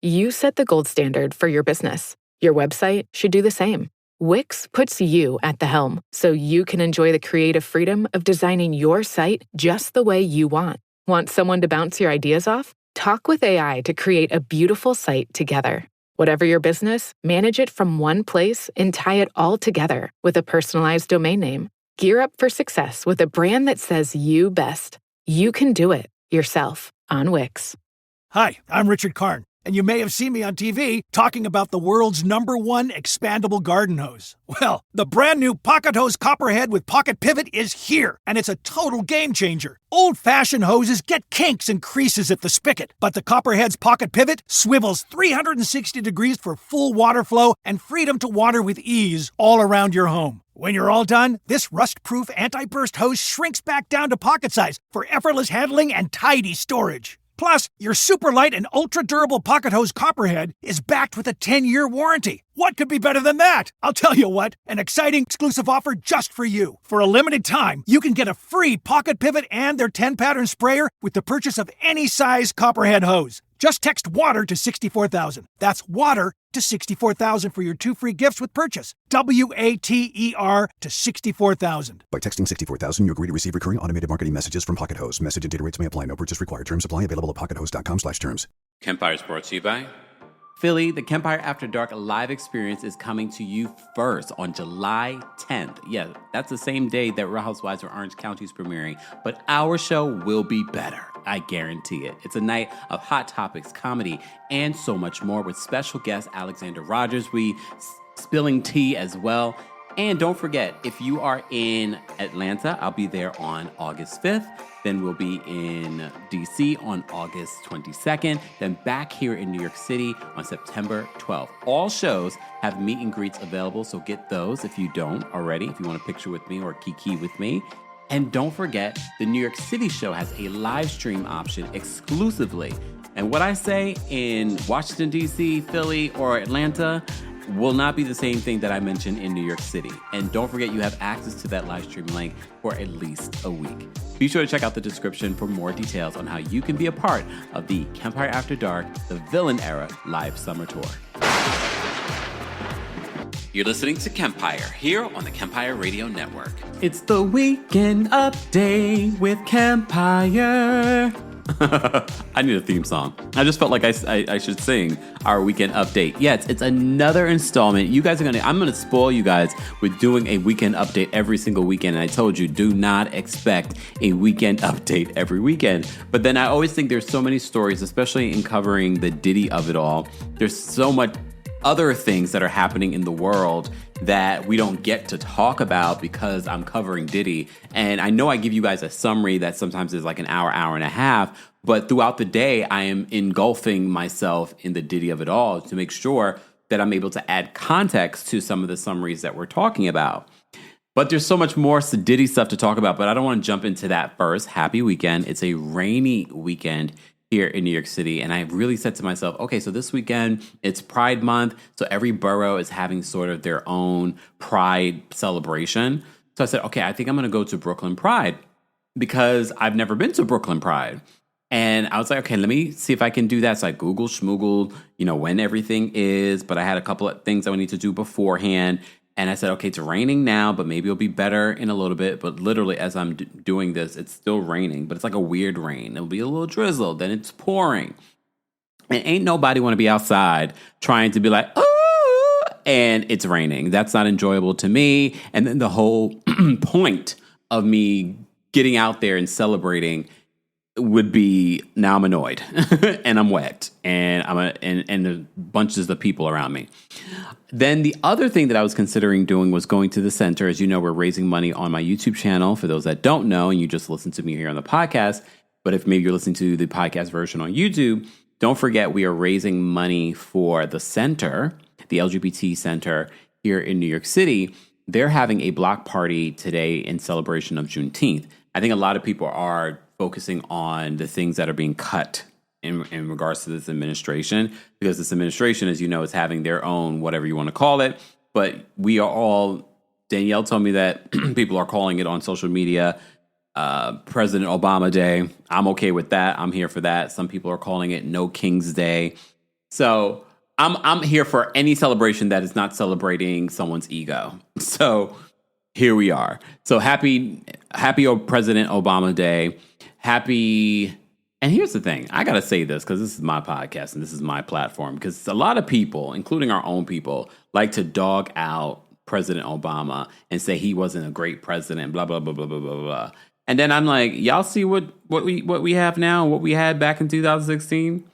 You set the gold standard for your business. Your website should do the same. Wix puts you at the helm so you can enjoy the creative freedom of designing your site just the way you want. Want someone to bounce your ideas off? Talk with AI to create a beautiful site together. Whatever your business, manage it from one place and tie it all together with a personalized domain name. Gear up for success with a brand that says you best. You can do it yourself on Wix. Hi, I'm Richard Karn, and you may have seen me on TV talking about the world's #1 expandable garden hose. Well, the brand new Pocket Hose Copperhead with Pocket Pivot is here, and it's a total game changer. Old-fashioned hoses get kinks and creases at the spigot, but the Copperhead's Pocket Pivot swivels 360 degrees for full water flow and freedom to water with ease all around your home. When you're all done, this rust-proof anti-burst hose shrinks back down to pocket size for effortless handling and tidy storage. Plus, your super light and ultra-durable Pocket Hose Copperhead is backed with a 10-year warranty. What could be better than that? I'll tell you what, an exciting exclusive offer just for you. For a limited time, you can get a free Pocket Pivot and their 10-pattern sprayer with the purchase of any size Copperhead hose. Just text WATER to 64,000. That's WATER to 64,000 for your 2 free gifts with purchase. WATER to 64,000. By texting 64,000, you agree to receive recurring automated marketing messages from Pocket Hose. Message and data rates may apply. No purchase required. Terms apply. Available at pockethose.com/terms. Kempire is brought to you by Philly, the Kempire After Dark live experience is coming to you first on July 10th. Yeah, that's the same day that Real Housewives of Orange County is premiering, but our show will be better. I guarantee it. It's a night of hot topics, comedy, and so much more with special guest Alexander Rogers. We spilling tea as well. And don't forget, if you are in Atlanta, I'll be there on August 5th. Then we'll be in DC on August 22nd. Then back here in New York City on September 12th. All shows have meet and greets available, so get those if you don't already, if you want a picture with me or kiki with me. And don't forget, the New York City show has a live stream option exclusively. And what I say in Washington, D.C., Philly, or Atlanta will not be the same thing that I mentioned in New York City. And don't forget, you have access to that live stream link for at least a week. Be sure to check out the description for more details on how you can be a part of the Kempire After Dark, the Villain Era live summer tour. You're listening to Kempire here on the Kempire Radio Network. It's the weekend update with Kempire. I need a theme song. I just felt like I should sing our weekend update. Yes, it's another installment. You guys I'm gonna spoil you guys with doing a weekend update every single weekend. And I told you, do not expect a weekend update every weekend. But then I always think there's so many stories, especially in covering the Diddy of it all. There's so much other things that are happening in the world that we don't get to talk about because I'm covering Diddy. And I know I give you guys a summary that sometimes is like an hour, hour and a half, but throughout the day, I am engulfing myself in the Diddy of it all to make sure that I'm able to add context to some of the summaries that we're talking about. But there's so much more Diddy stuff to talk about, but I don't want to jump into that first. Happy weekend. It's a rainy weekend here in New York City. And I really said to myself, okay, so this weekend, it's Pride Month. So every borough is having sort of their own Pride celebration. So I said, okay, I think I'm going to go to Brooklyn Pride because I've never been to Brooklyn Pride. And I was like, okay, let me see if I can do that. So I Googled, schmoogled, when everything is, but I had a couple of things I would need to do beforehand. And I said, okay, it's raining now, but maybe it'll be better in a little bit. But literally, as I'm doing this, it's still raining, but it's like a weird rain. It'll be a little drizzle, then it's pouring. And ain't nobody want to be outside trying to be like, oh, and it's raining. That's not enjoyable to me. And then the whole point of me getting out there and celebrating would be, now I'm annoyed and I'm wet and and the bunches of people around me. Then the other thing that I was considering doing was going to the center. As you know, we're raising money on my YouTube channel. For those that don't know, and you just listen to me here on the podcast, but if maybe you're listening to the podcast version on YouTube, don't forget we are raising money for the center, the LGBT center here in New York City. They're having a block party today in celebration of Juneteenth. I think a lot of people are focusing on the things that are being cut in regards to this administration, because this administration, as you know, is having their own, whatever you want to call it. But we are all, Danielle told me that people are calling it on social media, President Obama Day. I'm okay with that. I'm here for that. Some people are calling it No King's Day. So I'm here for any celebration that is not celebrating someone's ego. So here we are. So happy President Obama Day. Happy. And here's the thing. I got to say this because this is my podcast and this is my platform. Because a lot of people, including our own people, like to dog out President Obama and say he wasn't a great president, blah, blah, blah, blah, blah, blah, blah. And then I'm like, y'all see what we have now, what we had back in 2016?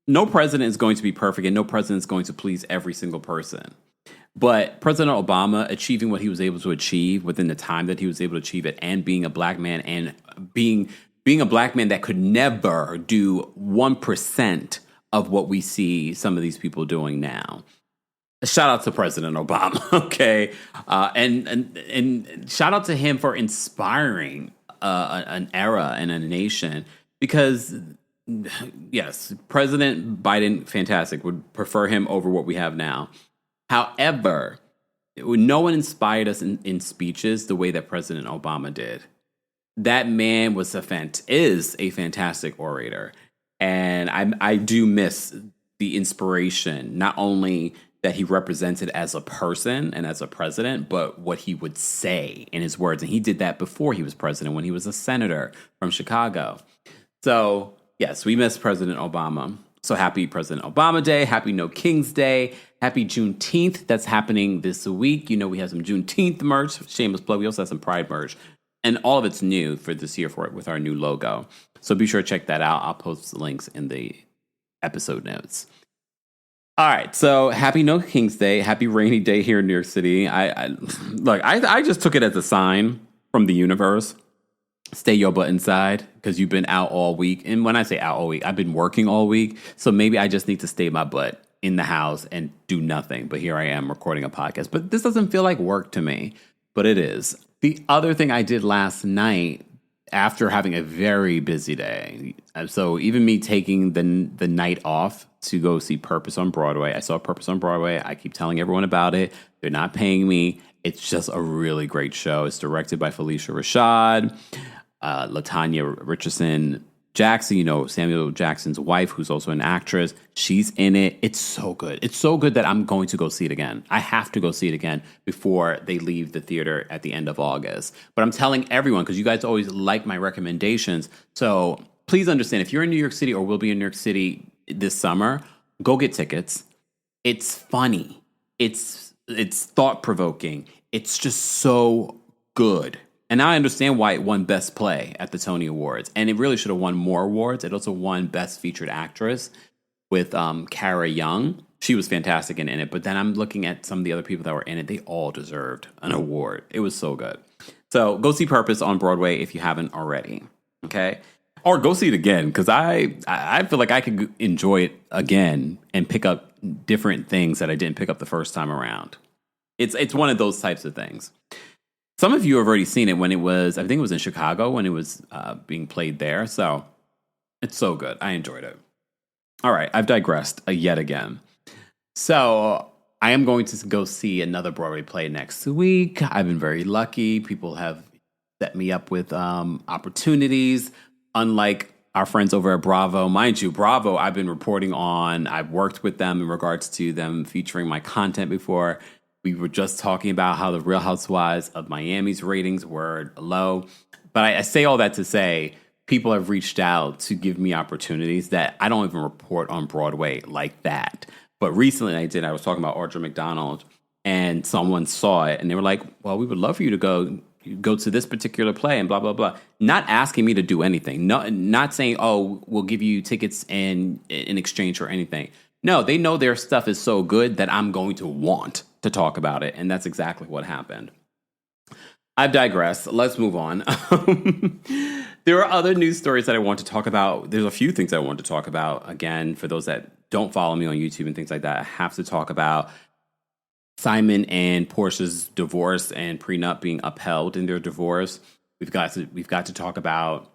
No president is going to be perfect and no president is going to please every single person. But President Obama achieving what he was able to achieve within the time that he was able to achieve it, and being a black man and being a black man that could never do 1% of what we see some of these people doing now. Shout out to President Obama, okay? And shout out to him for inspiring an era and a nation, because yes, President Biden, fantastic, would prefer him over what we have now. However, no one inspired us in speeches the way that President Obama did. That man is a fantastic orator. And I do miss the inspiration, not only that he represented as a person and as a president, but what he would say in his words. And he did that before he was president, when he was a senator from Chicago. So, yes, we miss President Obama. So happy President Obama Day. Happy No King's Day. Happy Juneteenth. That's happening this week. You know, we have some Juneteenth merch. Shameless plug. We also have some Pride merch. And all of it's new for this year with our new logo. So be sure to check that out. I'll post the links in the episode notes. All right, so happy No King's Day. Happy rainy day here in New York City. I just took it as a sign from the universe. Stay your butt inside because you've been out all week. And when I say out all week, I've been working all week. So maybe I just need to stay my butt in the house and do nothing. But here I am recording a podcast. But this doesn't feel like work to me, but it is. The other thing I did last night, after having a very busy day, so even me taking the night off to go see Purpose on Broadway. I saw Purpose on Broadway. I keep telling everyone about it. They're not paying me. It's just a really great show. It's directed by Felicia Rashad, LaTanya Richardson Jackson, you know, Samuel Jackson's wife, who's also an actress. She's in it. It's so good. It's so good that I'm going to go see it again. I have to go see it again before they leave the theater at the end of August. But I'm telling everyone, because you guys always like my recommendations. So please understand, if you're in New York City or will be in New York City this summer, go get tickets. It's funny. It's thought-provoking. It's just so good. And now I understand why it won Best Play at the Tony Awards. And it really should have won more awards. It also won Best Featured Actress with Cara Young. She was fantastic in it. But then I'm looking at some of the other people that were in it. They all deserved an award. It was so good. So go see Purpose on Broadway if you haven't already. Okay? Or go see it again, because I feel like I could enjoy it again and pick up different things that I didn't pick up the first time around. It's one of those types of things. Some of you have already seen it when it was, I think it was in Chicago when it was being played there. So it's so good. I enjoyed it. All right, I've digressed yet again. So I am going to go see another Broadway play next week. I've been very lucky. People have set me up with opportunities, unlike our friends over at Bravo. Mind you, Bravo, I've been reporting on. I've worked with them in regards to them featuring my content before. We were just talking about how the Real Housewives of Miami's ratings were low. But I say all that to say, people have reached out to give me opportunities that I don't even report on Broadway like that. But recently I did. I was talking about Audra McDonald, and someone saw it, and they were like, well, we would love for you to go to this particular play and blah, blah, blah. Not asking me to do anything. Not saying, oh, we'll give you tickets in exchange for anything. No, they know their stuff is so good that I'm going to want to talk about it. And that's exactly what happened. I've digressed. Let's move on. There are other news stories that I want to talk about. There's a few things I want to talk about. Again, for those that don't follow me on YouTube and things like that, I have to talk about Simon and Porsha's divorce and prenup being upheld in their divorce. We've got to talk about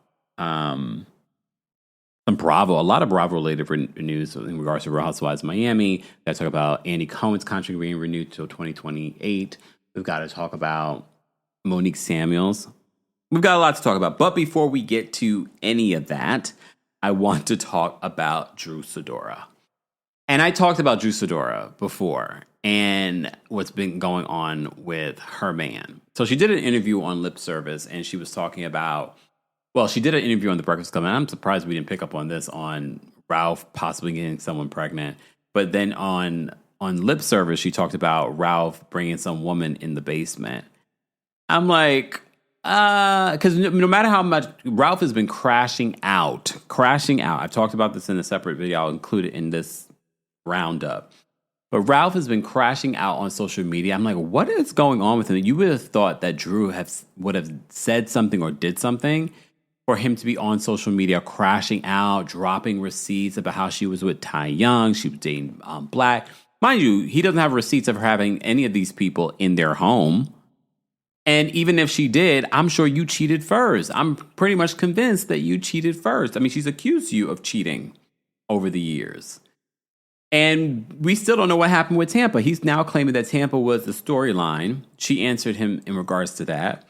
some Bravo, a lot of Bravo related news in regards to Real Housewives of Miami. We've got to talk about Andy Cohen's contract being renewed till 2028. We've got to talk about Monique Samuels. We've got a lot to talk about. But before we get to any of that, I want to talk about Drew Sidora. And I talked about Drew Sidora before and what's been going on with her man. So she did an interview on Lip Service, and she was talking about, well, she did an interview on The Breakfast Club, and I'm surprised we didn't pick up on this, on Ralph possibly getting someone pregnant. But then on Lip Service, she talked about Ralph bringing some woman in the basement. I'm like, because no matter how much Ralph has been crashing out. I've talked about this in a separate video. I'll include it in this roundup. But Ralph has been crashing out on social media. I'm like, what is going on with him? You would have thought that Drew would have said something or did something for him to be on social media crashing out, dropping receipts about how she was with Ty Young, she was dating Black. Mind you, he doesn't have receipts of her having any of these people in their home. And even if she did, I'm sure you cheated first. I'm pretty much convinced that you cheated first. I mean, she's accused you of cheating over the years. And we still don't know what happened with Tampa. He's now claiming that Tampa was the storyline. She answered him in regards to that.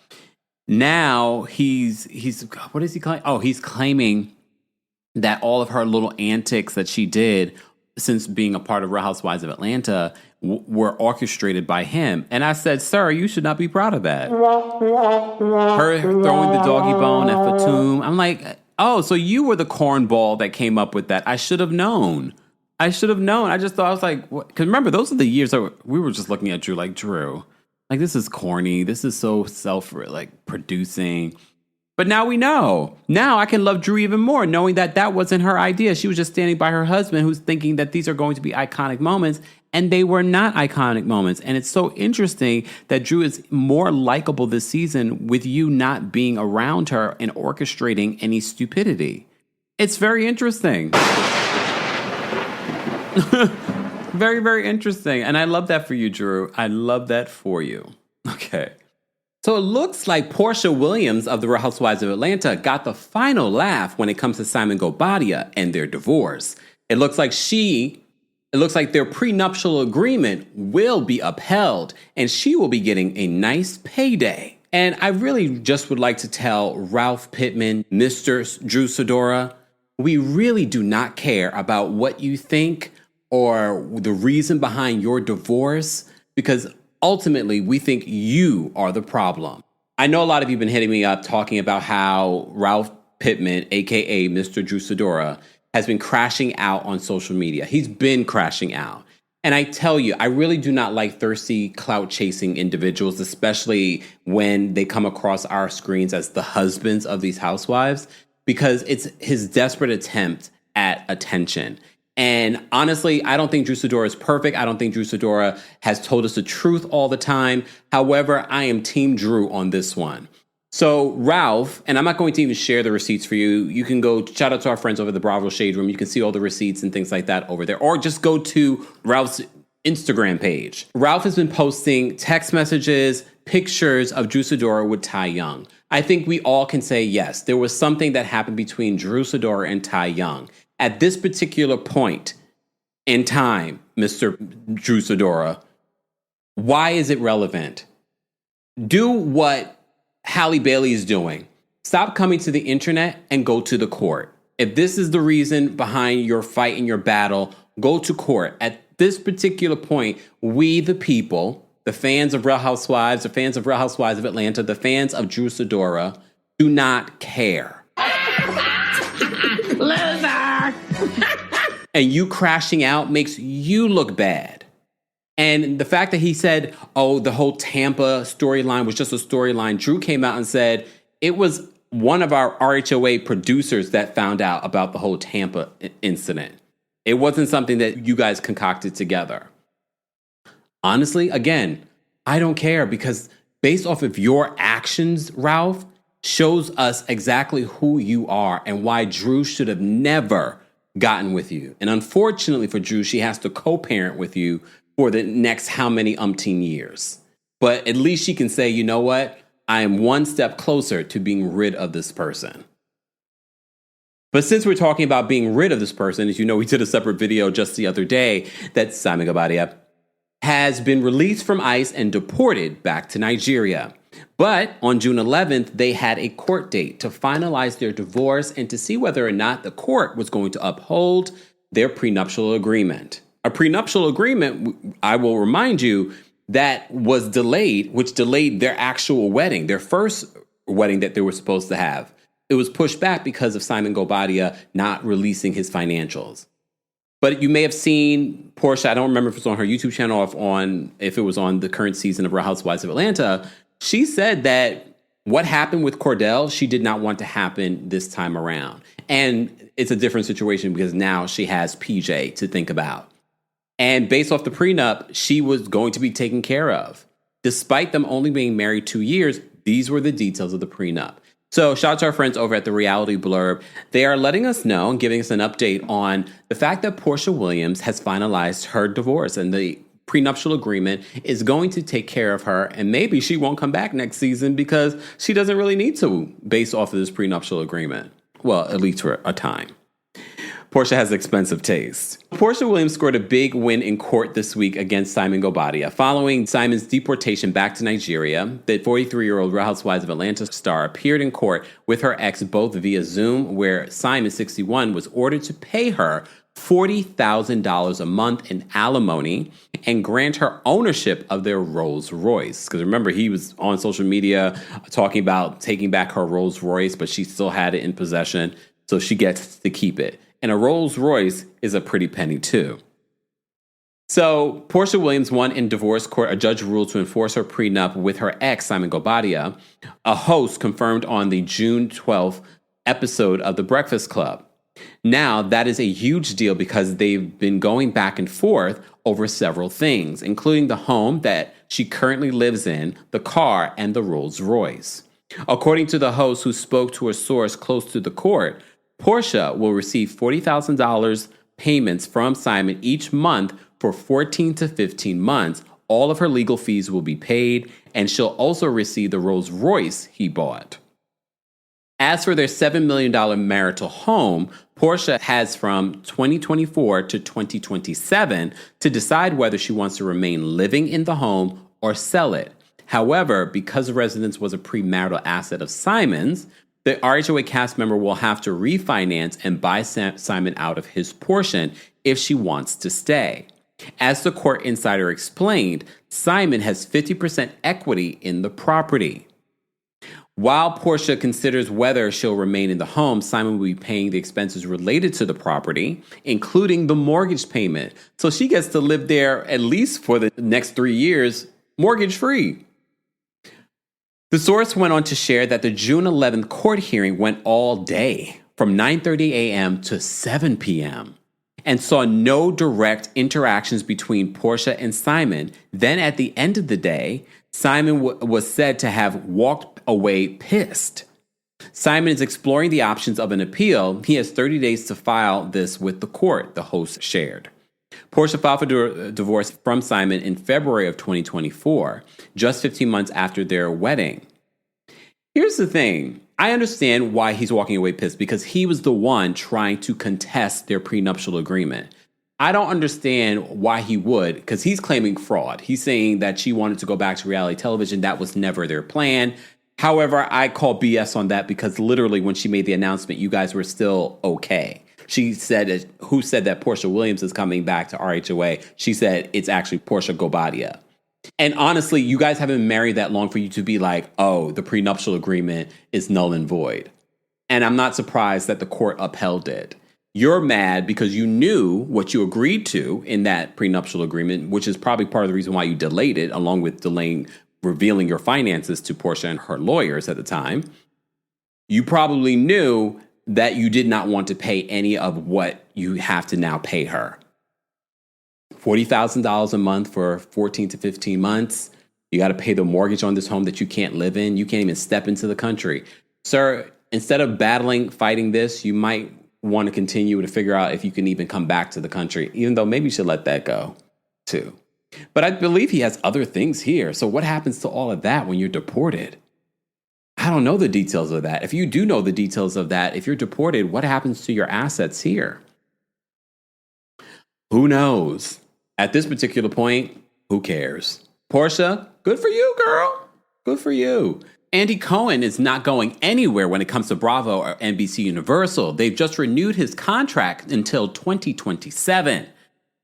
Now he's what is he claiming? Oh, he's claiming that all of her little antics that she did since being a part of Real Housewives of Atlanta were orchestrated by him. And I said, sir, you should not be proud of that. Her throwing the doggy bone at Fatum. I'm like, oh, so you were the cornball that came up with that. I should have known. I just thought, I was like, because remember, those are the years that we were just looking at Drew like, Drew, like, this is corny. This is so producing. But now we know. Now I can love Drew even more, knowing that that wasn't her idea. She was just standing by her husband, who's thinking that these are going to be iconic moments, and they were not iconic moments. And it's so interesting that Drew is more likable this season with you not being around her and orchestrating any stupidity. It's very interesting. Very, very interesting. And I love that for you, Drew. I love that for you. Okay. So it looks like Porsha Williams of the Real Housewives of Atlanta got the final laugh when it comes to Simon Guobadia and their divorce. It looks like their prenuptial agreement will be upheld, and she will be getting a nice payday. And I really just would like to tell Ralph Pitman, Mr. Drew Sidora, we really do not care about what you think or the reason behind your divorce, because ultimately we think you are the problem. I know a lot of you have been hitting me up talking about how Ralph Pitman, aka Mr. Drew Sidora, has been crashing out on social media. He's been crashing out. And I tell you, I really do not like thirsty, clout-chasing individuals, especially when they come across our screens as the husbands of these housewives, because it's his desperate attempt at attention. And honestly, I don't think Drew Sidora is perfect. I don't think Drew Sidora has told us the truth all the time. However, I am Team Drew on this one. So Ralph, and I'm not going to even share the receipts for you. You can go, shout out to our friends over the Bravo Shade Room. You can see all the receipts and things like that over there. Or just go to Ralph's Instagram page. Ralph has been posting text messages, pictures of Drew Sidora with Ty Young. I think we all can say, yes, there was something that happened between Drew Sidora and Ty Young. At this particular point in time, Mr. Drew Sidora, why is it relevant? Do what Halle Bailey is doing. Stop coming to the internet and go to the court. If this is the reason behind your fight and your battle, go to court. At this particular point, we the people, the fans of Real Housewives, the fans of Real Housewives of Atlanta, the fans of Drew Sidora, do not care. Loser! And you crashing out makes you look bad. And the fact that he said, oh, the whole Tampa storyline was just a storyline. Drew came out and said it was one of our RHOA producers that found out about the whole Tampa incident. It wasn't something that you guys concocted together. Honestly, again, I don't care, because based off of your actions, Ralph, shows us exactly who you are and why Drew should have never gotten with you. And unfortunately for Drew, she has to co-parent with you for the next how many umpteen years. But at least she can say, you know what? I am one step closer to being rid of this person. But since we're talking about being rid of this person, as you know, we did a separate video just the other day that Simon Guobadia has been released from ICE and deported back to Nigeria. But on June 11th, they had a court date to finalize their divorce and to see whether or not the court was going to uphold their prenuptial agreement. a prenuptial agreement, I will remind you, that was delayed, which delayed their actual wedding, their first wedding that they were supposed to have. It was pushed back because of Simon Gobadia not releasing his financials. But you may have seen Porsha, I don't remember if it was on her YouTube channel or if it was on the current season of Real Housewives of Atlanta. She said that what happened with Cordell, she did not want to happen this time around. And it's a different situation because now she has PJ to think about. And based off the prenup, she was going to be taken care of. Despite them only being married 2 years, these were the details of the prenup. So shout out to our friends over at The Reality Blurb. They are letting us know and giving us an update on the fact that Porsha Williams has finalized her divorce and the prenuptial agreement is going to take care of her. And maybe she won't come back next season because she doesn't really need to based off of this prenuptial agreement. Well, at least for a time. Porsha has expensive taste. Porsha Williams scored a big win in court this week against Simon Gobadia. Following Simon's deportation back to Nigeria, the 43-year-old Real Housewives of Atlanta star appeared in court with her ex both via Zoom, where Simon, 61, was ordered to pay her $40,000 a month in alimony and grant her ownership of their Rolls Royce. Because remember, he was on social media talking about taking back her Rolls Royce, but she still had it in possession, so she gets to keep it. And a Rolls Royce is a pretty penny, too. So Porsha Williams won in divorce court. A judge ruled to enforce her prenup with her ex, Simon Gobadia, a host confirmed on the June 12th episode of The Breakfast Club. Now, that is a huge deal because they've been going back and forth over several things, including the home that she currently lives in, the car, and the Rolls Royce. According to the host who spoke to a source close to the court, Porsha will receive $40,000 payments from Simon each month for 14 to 15 months. All of her legal fees will be paid, and she'll also receive the Rolls Royce he bought. As for their $7 million marital home, Porsha has from 2024 to 2027 to decide whether she wants to remain living in the home or sell it. However, because the residence was a premarital asset of Simon's, the RHOA cast member will have to refinance and buy Simon out of his portion if she wants to stay. As the court insider explained, Simon has 50% equity in the property. While Porsha considers whether she'll remain in the home, Simon will be paying the expenses related to the property, including the mortgage payment. So she gets to live there at least for the next 3 years, mortgage-free. The source went on to share that the June 11th court hearing went all day, from 9:30 a.m. to 7 p.m., and saw no direct interactions between Porsha and Simon. Then at the end of the day, Simon was said to have walked away pissed. Simon is exploring the options of an appeal. He has 30 days to file this with the court, the host shared. Porsha filed for divorce from Simon in February of 2024, just 15 months after their wedding. Here's the thing. I understand why he's walking away pissed, because he was the one trying to contest their prenuptial agreement. I don't understand why he would, because he's claiming fraud. He's saying that she wanted to go back to reality television. That was never their plan. However, I call BS on that because literally when she made the announcement, you guys were still okay. She said, who said that Porsha Williams is coming back to RHOA? She said it's actually Porsha Gobadia. And honestly, you guys haven't been married that long for you to be like, oh, the prenuptial agreement is null and void. And I'm not surprised that the court upheld it. You're mad because you knew what you agreed to in that prenuptial agreement, which is probably part of the reason why you delayed it, along with delaying revealing your finances to Porsha and her lawyers at the time. You probably knew that you did not want to pay any of what you have to now pay her. $40,000 a month for 14 to 15 months. You got to pay the mortgage on this home that you can't live in. You can't even step into the country. Sir, instead of fighting this, you might want to continue to figure out if you can even come back to the country, even though maybe you should let that go too. But I believe he has other things here. So what happens to all of that when you're deported? I don't know the details of that. If you do know the details of that, if you're deported, what happens to your assets here? Who knows? At this particular point, who cares? Porsha, good for you, girl. Good for you. Andy Cohen is not going anywhere when it comes to Bravo or NBCUniversal. They've just renewed his contract until 2027.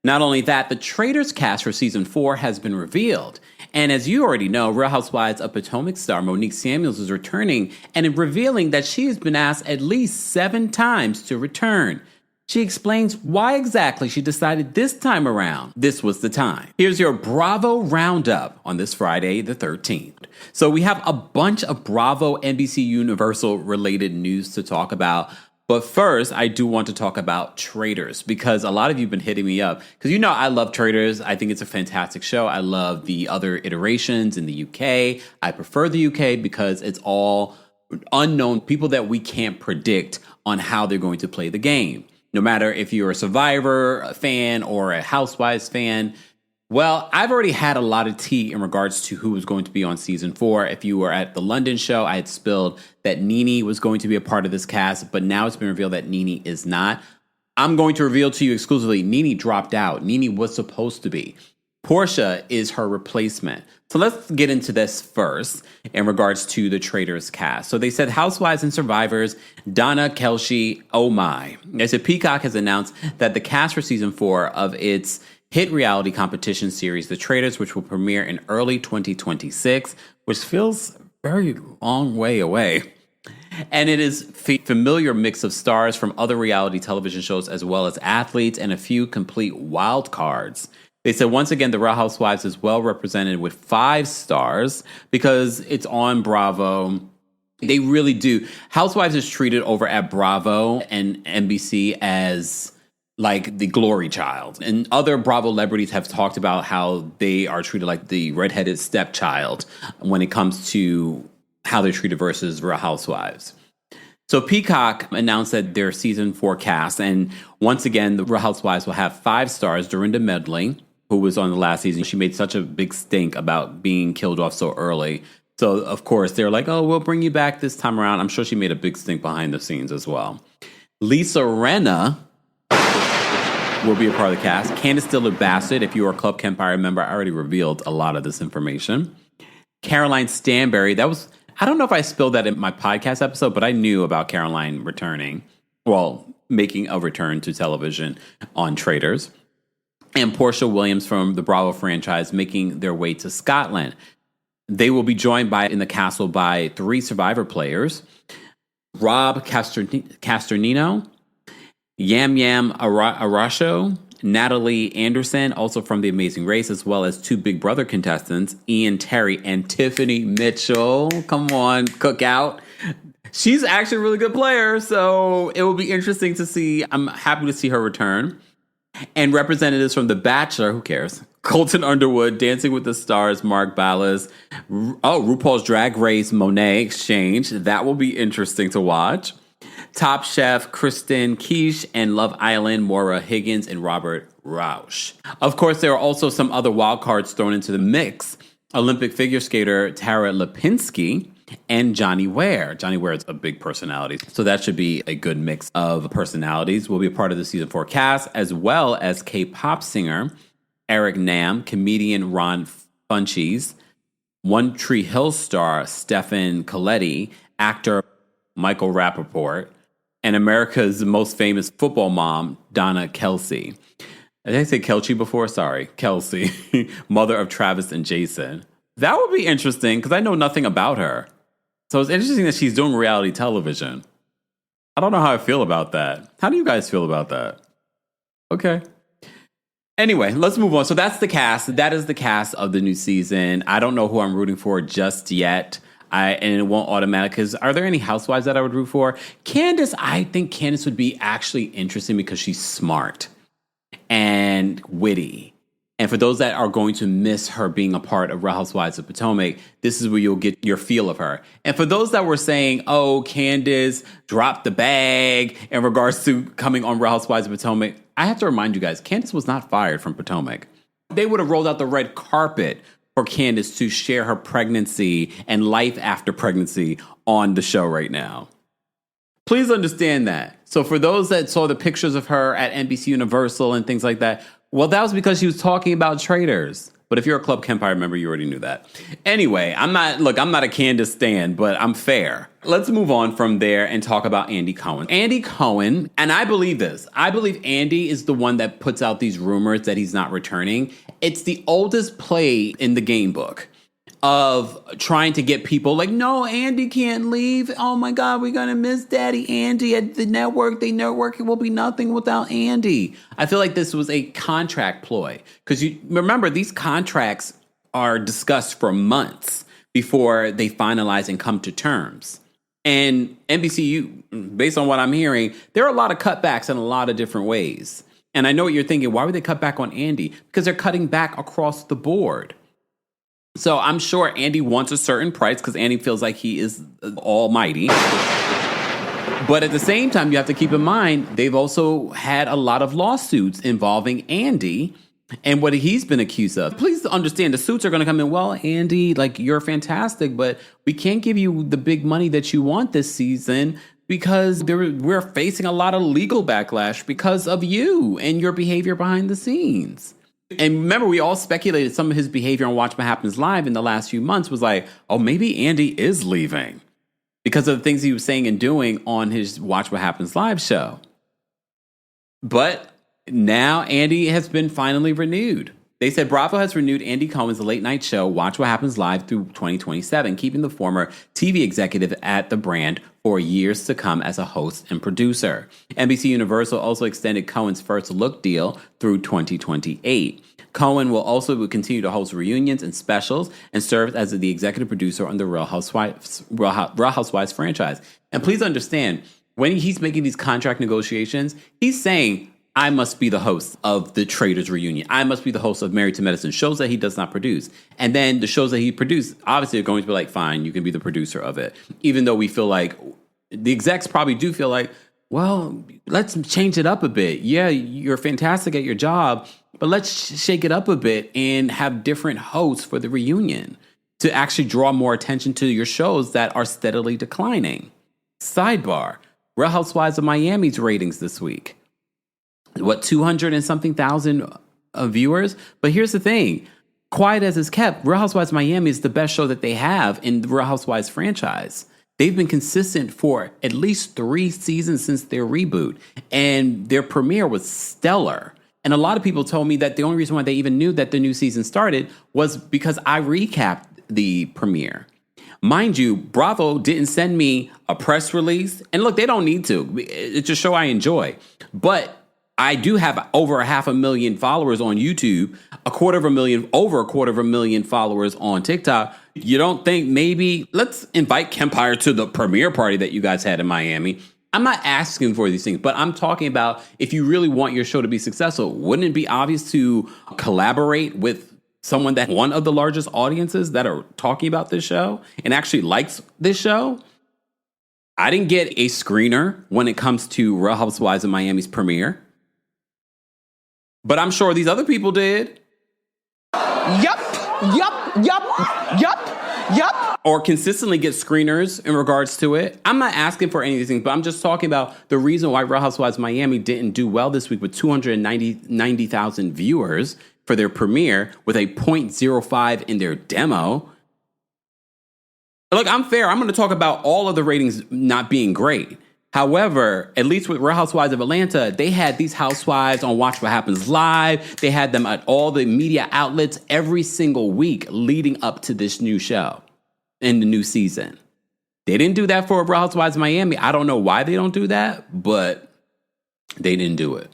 Not only that, the Traitors cast for season 4 has been revealed. And as you already know, Real Housewives of Potomac star Monique Samuels is returning and revealing that she has been asked at least 7 times to return. She explains why exactly she decided this time around this was the time. Here's your Bravo roundup on this Friday, the 13th. So we have a bunch of Bravo NBCUniversal related news to talk about. But first, I do want to talk about Traitors because a lot of you have been hitting me up. Because you know I love Traitors. I think it's a fantastic show. I love the other iterations in the UK. I prefer the UK because it's all unknown people that we can't predict on how they're going to play the game. No matter if you're a Survivor fan or a Housewives fan. Well, I've already had a lot of tea in regards to who was going to be on season 4. If you were at the London show, I had spilled that Nene was going to be a part of this cast, but now it's been revealed that Nene is not. I'm going to reveal to you exclusively, Nene dropped out. Nene was supposed to be. Porsha is her replacement. So let's get into this first in regards to the Traitors cast. So they said Housewives and Survivors, Donna, Kelshi, oh my. They said Peacock has announced that the cast for season 4 of its hit reality competition series, The Traitors, which will premiere in early 2026, which feels very long way away. And it is familiar mix of stars from other reality television shows as well as athletes and a few complete wild cards. They said, once again, The Real Housewives is well represented with 5 stars because it's on Bravo. They really do. Housewives is treated over at Bravo and NBC as like the glory child. And other Bravo celebrities have talked about how they are treated like the redheaded stepchild when it comes to how they're treated versus Real Housewives. So Peacock announced that their season 4 cast, and once again, the Real Housewives will have 5 stars. Dorinda Medley, who was on the last season, she made such a big stink about being killed off so early. So, of course, they're like, oh, we'll bring you back this time around. I'm sure she made a big stink behind the scenes as well. Lisa Rinna will be a part of the cast. Candace Dillard-Bassett, if you are a Club Kempire member, I already revealed a lot of this information. Caroline Stanberry, I don't know if I spilled that in my podcast episode, but I knew about Caroline returning. Well, making a return to television on Traitors. And Porsha Williams from the Bravo franchise making their way to Scotland. They will be joined in the castle by 3 Survivor players. Rob Casternino, Yam Yam Arasho, Natalie Anderson, also from The Amazing Race, as well as 2 Big Brother contestants, Ian Terry and Tiffany Mitchell. Come on, Cookout. She's actually a really good player, so it will be interesting to see. I'm happy to see her return. And representatives from The Bachelor, who cares? Colton Underwood, Dancing with the Stars, Mark Ballas. RuPaul's Drag Race, Monet Exchange. That will be interesting to watch. Top Chef, Kristen Keish, and Love Island, Maura Higgins, and Robert Rausch. Of course, there are also some other wild cards thrown into the mix. Olympic figure skater Tara Lipinski and Johnny Ware. Johnny Ware is a big personality, so that should be a good mix of personalities. Will be a part of the season 4 cast, as well as K-pop singer Eric Nam, comedian Ron Funches, One Tree Hill star Stefan Coletti, actor Michael Rappaport, and America's most famous football mom, Donna Kelsey. Did I say Kelchi before? Sorry, Kelsey, mother of Travis and Jason. That would be interesting because I know nothing about her. So it's interesting that she's doing reality television. I don't know how I feel about that. How do you guys feel about that? Okay. Anyway, let's move on. So that's the cast. That is the cast of the new season. I don't know who I'm rooting for just yet. And it won't automatic because are there any housewives that I would root for? Candace, I think Candace would be actually interesting because she's smart and witty. And for those that are going to miss her being a part of Real Housewives of Potomac, this is where you'll get your feel of her. And for those that were saying, oh, Candace dropped the bag in regards to coming on Real Housewives of Potomac, I have to remind you guys, Candace was not fired from Potomac. They would have rolled out the red carpet for Candace to share her pregnancy and life after pregnancy on the show right now. Please understand that. So for those that saw the pictures of her at NBCUniversal and things like that, well, that was because she was talking about Traitors. But if you're a Club Kempire member, you already knew that. Anyway, I'm not a Candace stan, but I'm fair. Let's move on from there and talk about Andy Cohen. Andy Cohen, and I believe this. I believe Andy is the one that puts out these rumors that he's not returning. It's the oldest play in the game book of trying to get people like, no, Andy can't leave. Oh my God, we're going to miss Daddy Andy at the network. The network will be nothing without Andy. I feel like this was a contract ploy because you remember these contracts are discussed for months before they finalize and come to terms. And NBCU, based on what I'm hearing, there are a lot of cutbacks in a lot of different ways. And I know what you're thinking. Why would they cut back on Andy? Because they're cutting back across the board. So I'm sure Andy wants a certain price because Andy feels like he is almighty. But at the same time, you have to keep in mind, they've also had a lot of lawsuits involving Andy and what he's been accused of. Please understand, the suits are going to come in, well, Andy, like, you're fantastic, but we can't give you the big money that you want this season because we're facing a lot of legal backlash because of you and your behavior behind the scenes. And remember, we all speculated some of his behavior on Watch What Happens Live in the last few months was like, oh, maybe Andy is leaving because of the things he was saying and doing on his Watch What Happens Live show. But now Andy has been finally renewed. They said Bravo has renewed Andy Cohen's late night show, Watch What Happens Live, through 2027, keeping the former TV executive at the brand for years to come as a host and producer. NBCUniversal also extended Cohen's first look deal through 2028. Cohen will also continue to host reunions and specials and serve as the executive producer on the Real Housewives franchise. And please understand, when he's making these contract negotiations, he's saying, I must be the host of the Traitors reunion. I must be the host of Married to Medicine, shows that he does not produce. And then the shows that he produced, obviously are going to be like, fine, you can be the producer of it. Even though we feel like, the execs probably do feel like, well, let's change it up a bit. Yeah, you're fantastic at your job, but let's shake it up a bit and have different hosts for the reunion to actually draw more attention to your shows that are steadily declining. Sidebar, Real Housewives of Miami's ratings this week. 200 and something thousand viewers? But here's the thing. Quiet as it's kept, Real Housewives of Miami is the best show that they have in the Real Housewives franchise. They've been consistent for at least 3 seasons since their reboot, and their premiere was stellar. And a lot of people told me that the only reason why they even knew that the new season started was because I recapped the premiere. Mind you, Bravo didn't send me a press release. And look, they don't need to. It's a show I enjoy. But I do have over 500,000 followers on YouTube, over a quarter of a million followers on TikTok. You don't think maybe let's invite Kempire to the premiere party that you guys had in Miami? I'm not asking for these things, but I'm talking about if you really want your show to be successful, wouldn't it be obvious to collaborate with someone that one of the largest audiences that are talking about this show and actually likes this show? I didn't get a screener when it comes to Real Housewives of Miami's premiere. But I'm sure these other people did. Yup. Or consistently get screeners in regards to it. I'm not asking for any of these things, but I'm just talking about the reason why Real Housewives of Miami didn't do well this week with 290,000 viewers for their premiere with a 0.05 in their demo. Look, I'm fair. I'm going to talk about all of the ratings not being great. However, at least with Real Housewives of Atlanta, they had these housewives on Watch What Happens Live. They had them at all the media outlets every single week leading up to this new show in the new season. They didn't do that for Real Housewives of Miami. I don't know why they don't do that, but they didn't do it.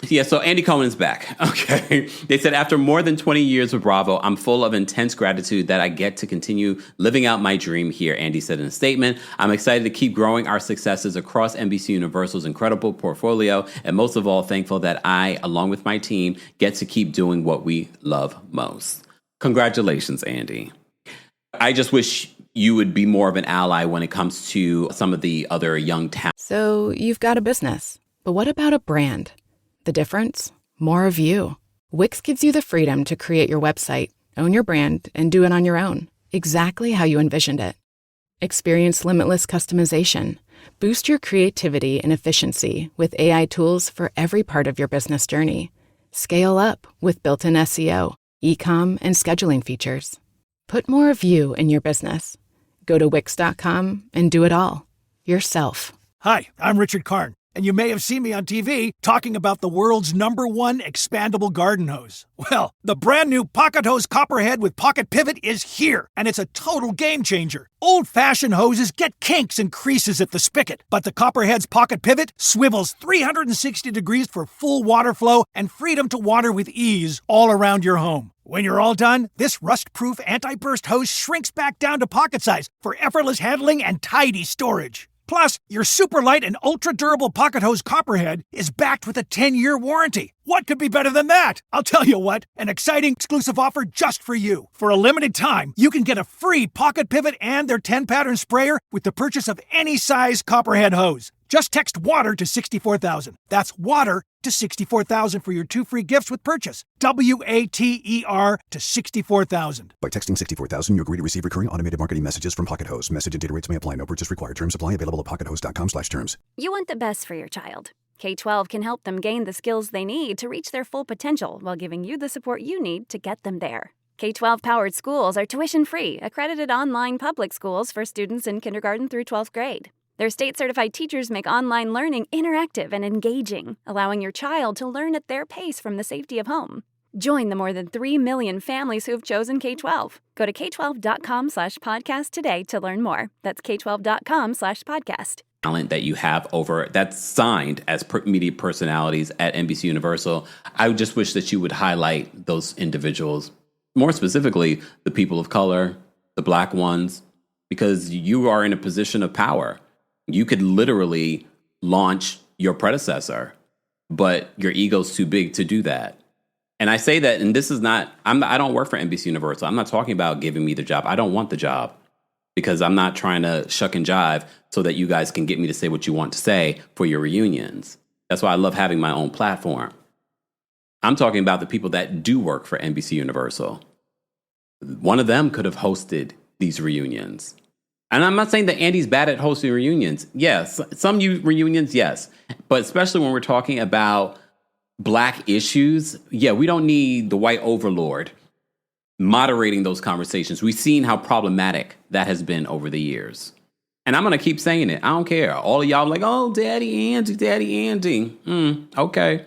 Yeah, so Andy Cohen is back. Okay. They said, after more than 20 years with Bravo, I'm full of intense gratitude that I get to continue living out my dream here, Andy said in a statement. I'm excited to keep growing our successes across NBCUniversal's incredible portfolio, and most of all, thankful that I, along with my team, get to keep doing what we love most. Congratulations, Andy. I just wish you would be more of an ally when it comes to some of the other young talent. So you've got a business, but what about a brand? The difference? More of you. Wix gives you the freedom to create your website, own your brand, and do it on your own, exactly how you envisioned it. Experience limitless customization. Boost your creativity and efficiency with AI tools for every part of your business journey. Scale up with built-in SEO, e-com, and scheduling features. Put more of you in your business. Go to Wix.com and do it all yourself. Hi, I'm Richard Karn, and you may have seen me on TV talking about the world's #1 expandable garden hose. Well, the brand new Pocket Hose Copperhead with Pocket Pivot is here, and it's a total game changer. Old-fashioned hoses get kinks and creases at the spigot, but the Copperhead's Pocket Pivot swivels 360 degrees for full water flow and freedom to water with ease all around your home. When you're all done, this rust-proof anti-burst hose shrinks back down to pocket size for effortless handling and tidy storage. Plus, your super light and ultra-durable Pocket Hose Copperhead is backed with a 10-year warranty. What could be better than that? I'll tell you what, an exciting exclusive offer just for you. For a limited time, you can get a free Pocket Pivot and their 10-pattern sprayer with the purchase of any size Copperhead hose. Just text WATER to 64,000. That's WATER to 64,000 for your 2 free gifts with purchase. WATER to 64,000. By texting 64,000, you agree to receive recurring automated marketing messages from Pocket Hose. Message and data rates may apply. No purchase required. Terms apply. Available at pockethose.com/terms. You want the best for your child. K-12 can help them gain the skills they need to reach their full potential while giving you the support you need to get them there. K-12-powered schools are tuition-free, accredited online public schools for students in kindergarten through 12th grade. Their state-certified teachers make online learning interactive and engaging, allowing your child to learn at their pace from the safety of home. Join the more than 3 million families who have chosen K-12. Go to k12.com/podcast today to learn more. That's k12.com/podcast. Talent that you have over that's signed as media personalities at NBCUniversal. I just wish that you would highlight those individuals, more specifically, the people of color, the Black ones, because you are in a position of power. You could literally launch your predecessor, but your ego's too big to do that. And I say that, and this is not, I don't work for NBCUniversal. I'm not talking about giving me the job. I don't want the job because I'm not trying to shuck and jive so that you guys can get me to say what you want to say for your reunions. That's why I love having my own platform. I'm talking about the people that do work for NBCUniversal. One of them could have hosted these reunions. And I'm not saying that Andy's bad at hosting reunions. Yes, some reunions, yes. But especially when we're talking about Black issues, yeah, we don't need the white overlord moderating those conversations. We've seen how problematic that has been over the years. And I'm going to keep saying it. I don't care. All of y'all are like, oh, Daddy Andy. Okay.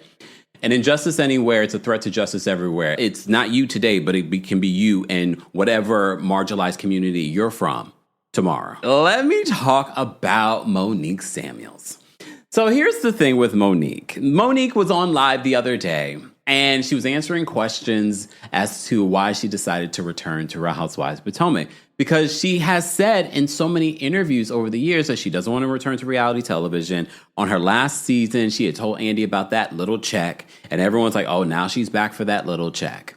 And Injustice Anywhere, it's a threat to justice everywhere. It's not you today, but it can be you and whatever marginalized community you're from tomorrow. Let me talk about Monique Samuels. So here's the thing with Monique. Monique was on live the other day, and she was answering questions as to why she decided to return to Real Housewives of Potomac. Because she has said in so many interviews over the years that she doesn't want to return to reality television. On her last season, she had told Andy about that little check, and everyone's like, oh, now she's back for that little check.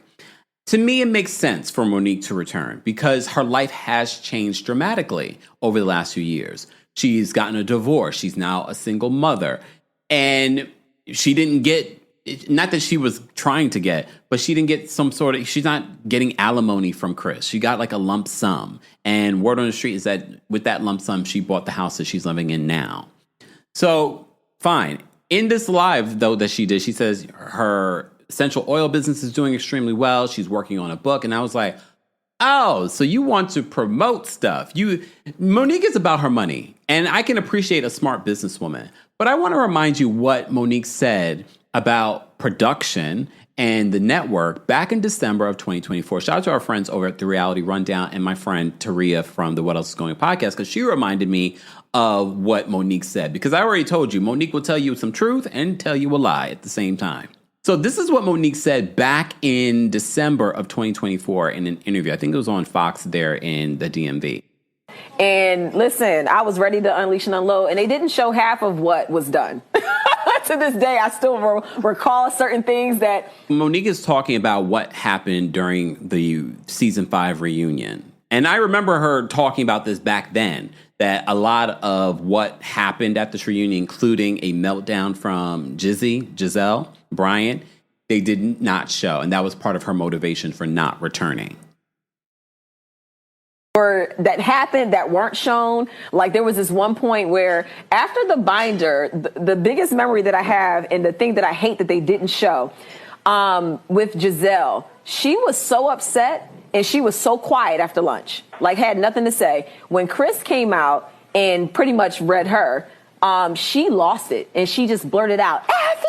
To me, it makes sense for Monique to return because her life has changed dramatically over the last few years. She's gotten a divorce. She's now a single mother. And she didn't get, not that she was trying to get, but she didn't get some sort of, she's not getting alimony from Chris. She got like a lump sum. And word on the street is that with that lump sum, she bought the house that she's living in now. So, fine. In this live, though, that she did, she says her essential oil business is doing extremely well. She's working on a book. And I was like, oh, so you want to promote stuff. Monique is about her money. And I can appreciate a smart businesswoman. But I want to remind you what Monique said about production and the network back in December of 2024. Shout out to our friends over at The Reality Rundown and my friend Taria from the What Else Is Going podcast, because she reminded me of what Monique said. Because I already told you, Monique will tell you some truth and tell you a lie at the same time. So this is what Monique said back in December of 2024 in an interview. I think it was on Fox there in the DMV. And listen, I was ready to unleash and unload, and they didn't show half of what was done. To this day, I still recall certain things that... Monique is talking about what happened during the season 5 reunion. And I remember her talking about this back then, that a lot of what happened at this reunion, including a meltdown from Giselle Bryant, they did not show. And that was part of her motivation for not returning. That happened that weren't shown. Like there was this one point where after the binder, the biggest memory that I have and the thing that I hate that they didn't show with Giselle, she was so upset and she was so quiet after lunch, like had nothing to say. When Chris came out and pretty much read her, she lost it, and she just blurted out, "F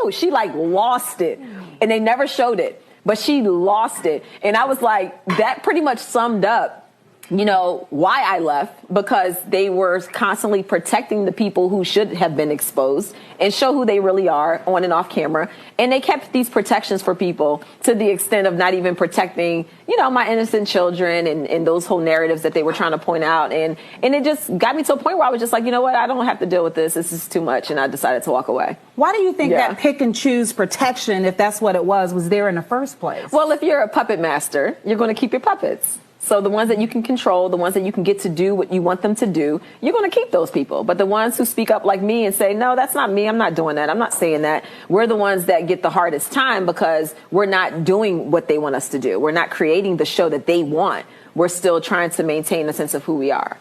you!" She like lost it, and they never showed it, but she lost it. And I was like, that pretty much summed up, you know, why I left, because they were constantly protecting the people who should have been exposed and show who they really are on and off camera. And they kept these protections for people to the extent of not even protecting, you know, my innocent children and those whole narratives that they were trying to point out. And it just got me to a point where I was just like, you know what, I don't have to deal with this. This is too much. And I decided to walk away. Why do you think that pick and choose protection, if that's what it was there in the first place? Well, if you're a puppet master, you're going to keep your puppets. So the ones that you can control, the ones that you can get to do what you want them to do, you're going to keep those people. But the ones who speak up like me and say, no, that's not me, I'm not doing that, I'm not saying that, we're the ones that get the hardest time because we're not doing what they want us to do. We're not creating the show that they want. We're still trying to maintain a sense of who we are.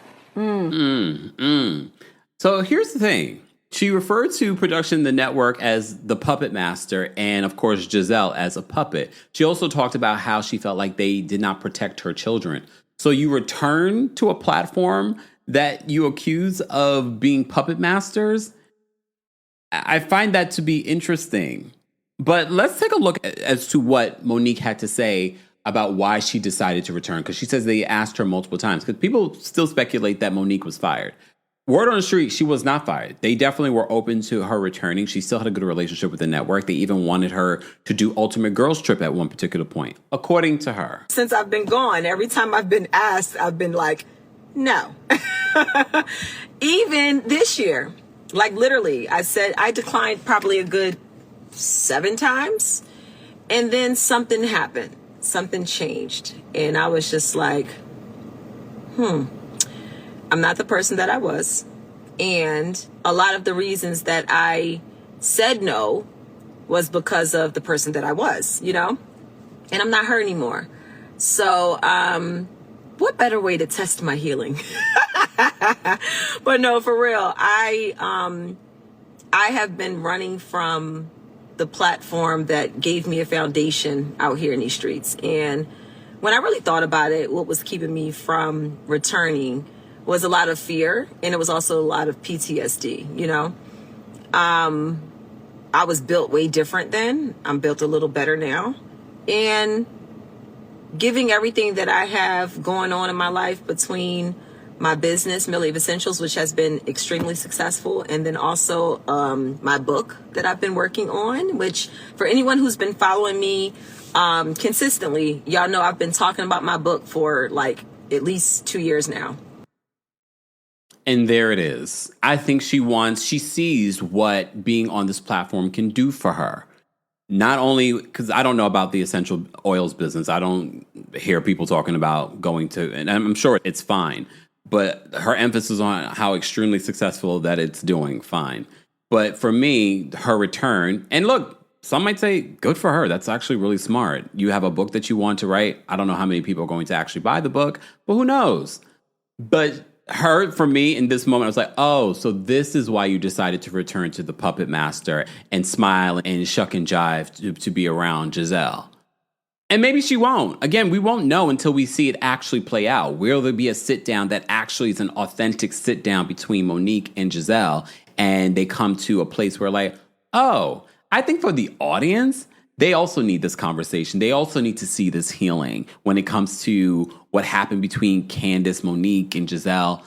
So here's the thing. She referred to production the network as the puppet master and, of course, Giselle as a puppet. She also talked about how she felt like they did not protect her children. So you return to a platform that you accuse of being puppet masters? I find that to be interesting. But let's take a look as to what Monique had to say about why she decided to return, because she says they asked her multiple times, because people still speculate that Monique was fired. Word on the street, she was not fired. They definitely were open to her returning. She still had a good relationship with the network. They even wanted her to do Ultimate Girls Trip at one particular point, according to her. Since I've been gone, every time I've been asked, I've been like, no. Even this year, like literally, I said I declined probably a good 7 times. And then something happened. Something changed. And I was just like, I'm not the person that I was. And a lot of the reasons that I said no was because of the person that I was, you know? And I'm not her anymore. So, what better way to test my healing? But no, for real, I have been running from the platform that gave me a foundation out here in these streets. And when I really thought about it, what was keeping me from returning was a lot of fear, and it was also a lot of PTSD, you know? I was built way different then. I'm built a little better now. And giving everything that I have going on in my life between my business, Millie of Essentials, which has been extremely successful, and then also my book that I've been working on, which for anyone who's been following me consistently, y'all know I've been talking about my book for like at least 2 years now. And there it is. I think she sees what being on this platform can do for her. Not only, because I don't know about the essential oils business. I don't hear people talking about going to, and I'm sure it's fine. But her emphasis on how extremely successful that it's doing, fine. But for me, her return, and look, some might say, good for her. That's actually really smart. You have a book that you want to write. I don't know how many people are going to actually buy the book, but who knows? But her, for me, in this moment, I was like, oh, so this is why you decided to return to the puppet master and smile and shuck and jive to be around Giselle. And maybe she won't. Again, we won't know until we see it actually play out. Will there be a sit down that actually is an authentic sit down between Monique and Giselle, and they come to a place where like, oh, I think for the audience, they also need this conversation. They also need to see this healing when it comes to what happened between Candace, Monique, and Giselle.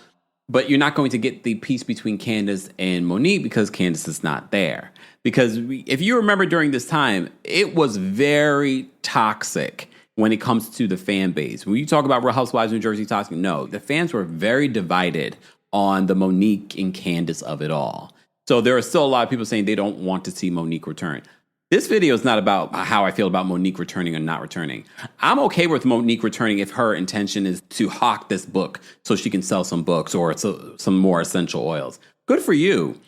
But you're not going to get the piece between Candace and Monique because Candace is not there. Because if you remember during this time, it was very toxic when it comes to the fan base. When you talk about Real Housewives of New Jersey toxic, no, the fans were very divided on the Monique and Candace of it all. So there are still a lot of people saying they don't want to see Monique return. This video is not about how I feel about Monique returning or not returning. I'm okay with Monique returning if her intention is to hawk this book so she can sell some books or some more essential oils. Good for you.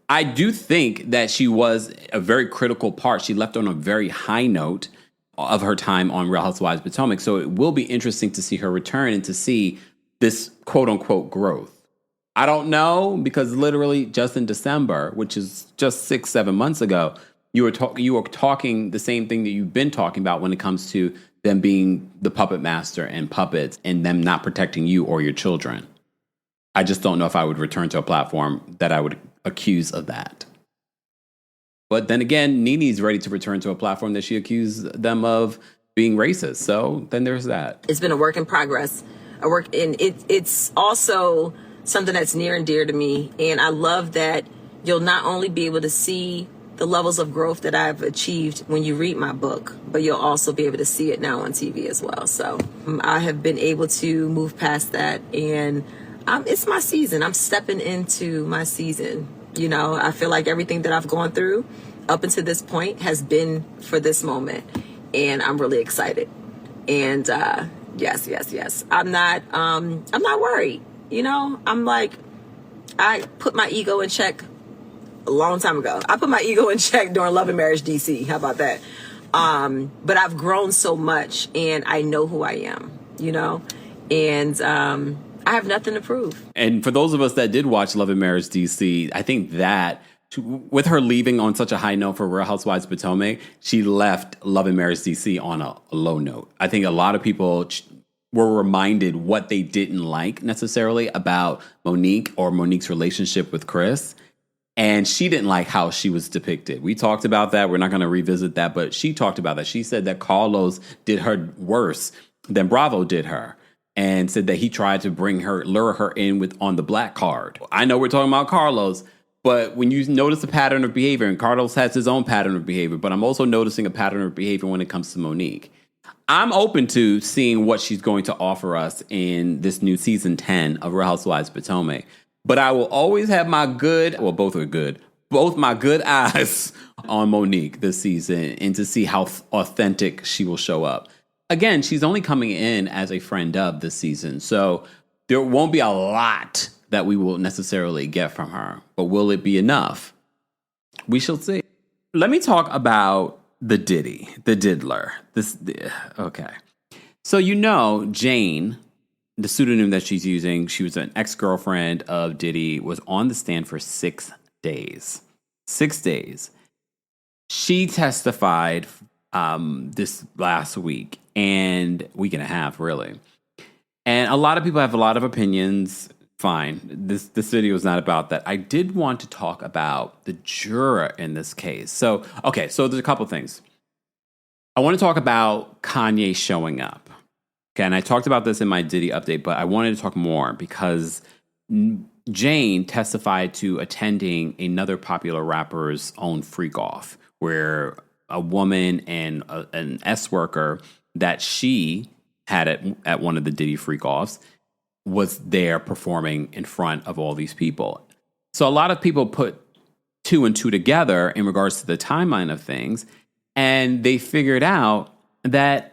I do think that she was a very critical part. She left on a very high note of her time on Real Housewives of Potomac. So it will be interesting to see her return and to see this quote unquote growth. I don't know, because literally just in December, which is just 6-7 months ago, you were talking the same thing that you've been talking about when it comes to them being the puppet master and puppets and them not protecting you or your children. I just don't know if I would return to a platform that I would accuse of that. But then again, NeNe's ready to return to a platform that she accused them of being racist. So then there's that. It's been a work in progress. It's also something that's near and dear to me. And I love that you'll not only be able to see the levels of growth that I've achieved when you read my book, but you'll also be able to see it now on TV as well. So I have been able to move past that, and it's my season. I'm stepping into my season. You know, I feel like everything that I've gone through up until this point has been for this moment, and I'm really excited. And yes. I'm not worried. You know, I'm like, I put my ego in check a long time ago. I put my ego in check during Love and Marriage DC. How about that? But I've grown so much, and I know who I am, you know, and I have nothing to prove. And for those of us that did watch Love and Marriage DC, I think that with her leaving on such a high note for Real Housewives of Potomac, she left Love and Marriage DC on a low note. I think a lot of people were reminded what they didn't like necessarily about Monique or Monique's relationship with Chris. And she didn't like how she was depicted. We talked about that. We're not going to revisit that, but she talked about that. She said that Carlos did her worse than Bravo did her, and said that he tried to lure her in on the black card. I know we're talking about Carlos, but when you notice a pattern of behavior, and Carlos has his own pattern of behavior, but I'm also noticing a pattern of behavior when it comes to Monique. I'm open to seeing what she's going to offer us in this new season 10 of Real Housewives of Potomac. But I will always have both my good eyes on Monique this season, and to see how authentic she will show up. Again, she's only coming in as a friend of this season, so there won't be a lot that we will necessarily get from her. But will it be enough? We shall see. Let me talk about the Diddy, the diddler. Okay. So Jane, the pseudonym that she's using, she was an ex-girlfriend of Diddy, was on the stand for 6 days. 6 days. She testified this last week and week and a half, really. And a lot of people have a lot of opinions. Fine. This video is not about that. I did want to talk about the juror in this case. So there's a couple things. I want to talk about Kanye showing up. Okay, and I talked about this in my Diddy update, but I wanted to talk more because Jane testified to attending another popular rapper's own freak-off, where a woman and an S-worker that she had at one of the Diddy freak-offs was there performing in front of all these people. So a lot of people put 2 and 2 together in regards to the timeline of things, and they figured out that,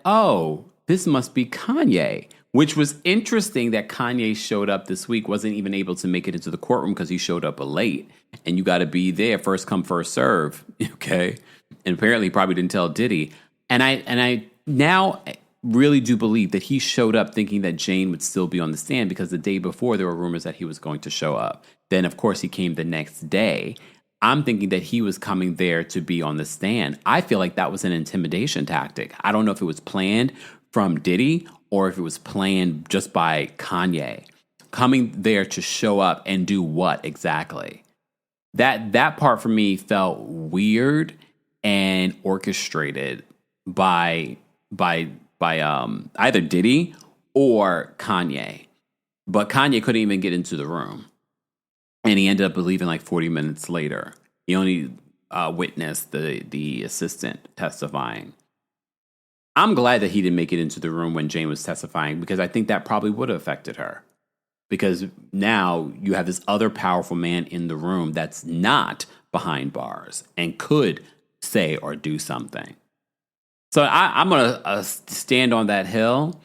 this must be Kanye, which was interesting that Kanye showed up this week, wasn't even able to make it into the courtroom because he showed up late. And you got to be there, first come, first serve, okay? And apparently he probably didn't tell Diddy. And I now really do believe that he showed up thinking that Jane would still be on the stand, because the day before there were rumors that he was going to show up. Then, of course, he came the next day. I'm thinking that he was coming there to be on the stand. I feel like that was an intimidation tactic. I don't know if it was planned from Diddy or if it was planned just by Kanye. Coming there to show up and do what exactly? That part for me felt weird and orchestrated by either Diddy or Kanye. But Kanye couldn't even get into the room. And he ended up leaving like 40 minutes later. He only witnessed the assistant testifying. I'm glad that he didn't make it into the room when Jane was testifying, because I think that probably would have affected her. Because now you have this other powerful man in the room that's not behind bars and could say or do something. So I'm going to stand on that hill,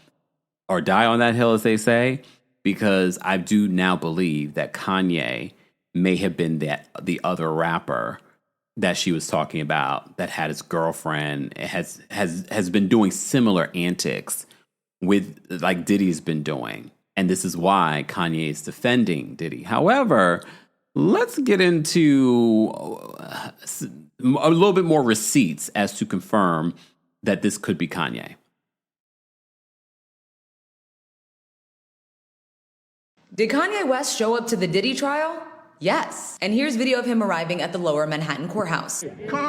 or die on that hill, as they say, because I do now believe that Kanye may have been the other rapper that she was talking about that had his girlfriend, has been doing similar antics with, like Diddy's been doing. And this is why Kanye is defending Diddy. However, let's get into a little bit more receipts as to confirm that this could be Kanye. Did Kanye West show up to the Diddy trial? Yes. And here's video of him arriving at the Lower Manhattan courthouse. Now,